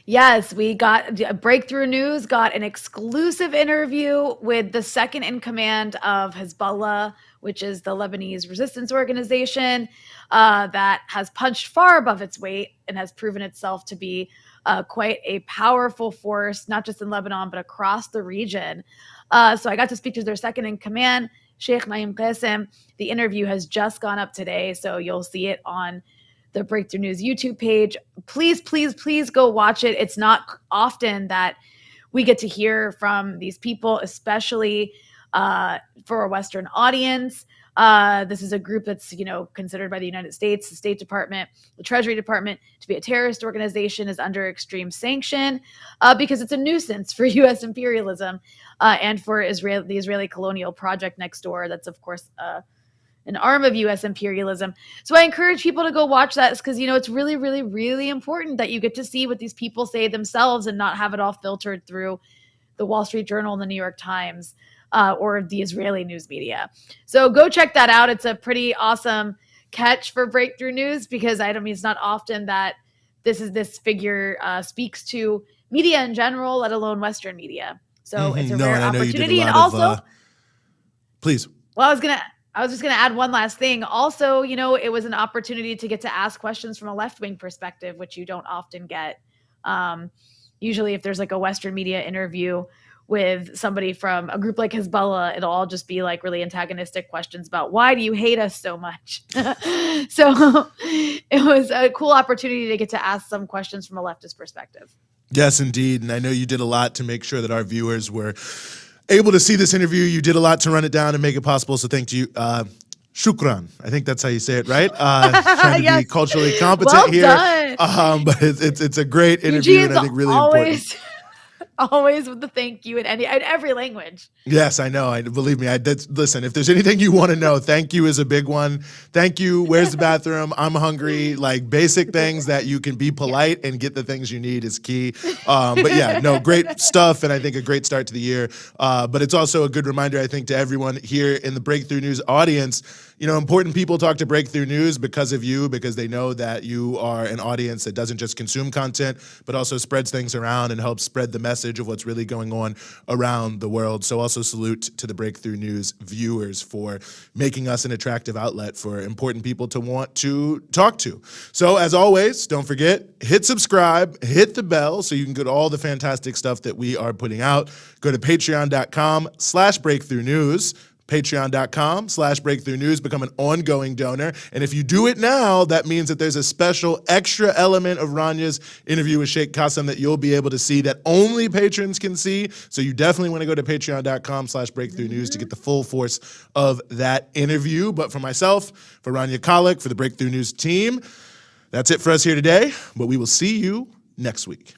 Yes, we got Breakthrough News, got an exclusive interview with the second in command of Hezbollah, which is the Lebanese resistance organization that has punched far above its weight and has proven itself to be quite a powerful force, not just in Lebanon, but across the region. So I got to speak to their second in command, Sheikh Naim Qassem. The interview has just gone up today, so you'll see it on the Breakthrough News YouTube page. Please, please, please go watch it. It's not often that we get to hear from these people, especially for a Western audience. This is a group that's, considered by the United States, the State Department, the Treasury Department to be a terrorist organization, is under extreme sanction because it's a nuisance for U.S. imperialism and for the Israeli colonial project next door. That's, of course, an arm of U.S. imperialism. So I encourage people to go watch that because, it's really, really, really important that you get to see what these people say themselves and not have it all filtered through the Wall Street Journal and the New York Times or the Israeli news media. So go check that out. It's a pretty awesome catch for Breakthrough News because it's not often that this figure speaks to media in general, let alone Western media. So it's a rare opportunity. And also, please. Well, I was just going to add one last thing. Also, it was an opportunity to get to ask questions from a left-wing perspective, which you don't often get. Usually if there's like a Western media interview with somebody from a group like Hezbollah, it'll all just be like really antagonistic questions about why do you hate us so much? So it was a cool opportunity to get to ask some questions from a leftist perspective. Yes, indeed. And I know you did a lot to make sure that our viewers were able to see this interview. You did a lot to run it down and make it possible. So thank you. Shukran. I think that's how you say it, right? Trying to be culturally competent here. But it's a great interview and I think really important. Always with the thank you in every language. Yes, I know. Believe me. Listen, if there's anything you want to know, thank you is a big one. Thank you. Where's the bathroom? I'm hungry. Like basic things that you can be polite and get the things you need is key. But yeah, no, great stuff. And I think a great start to the year. But it's also a good reminder, I think, to everyone here in the Breakthrough News audience. Important people talk to Breakthrough News because of you, because they know that you are an audience that doesn't just consume content, but also spreads things around and helps spread the message of what's really going on around the world. So also salute to the Breakthrough News viewers for making us an attractive outlet for important people to want to talk to. So as always, don't forget, hit subscribe, hit the bell so you can get all the fantastic stuff that we are putting out. Go to patreon.com/Breakthrough News. Patreon.com/Breakthrough News, become an ongoing donor. And if you do it now, that means that there's a special extra element of Rania's interview with Sheikh Qassem that you'll be able to see that only patrons can see. So you definitely want to go to patreon.com/Breakthrough News to get the full force of that interview. But for myself, for Rania Khalek, for the Breakthrough News team, That's it for us here today, but we will see you next week.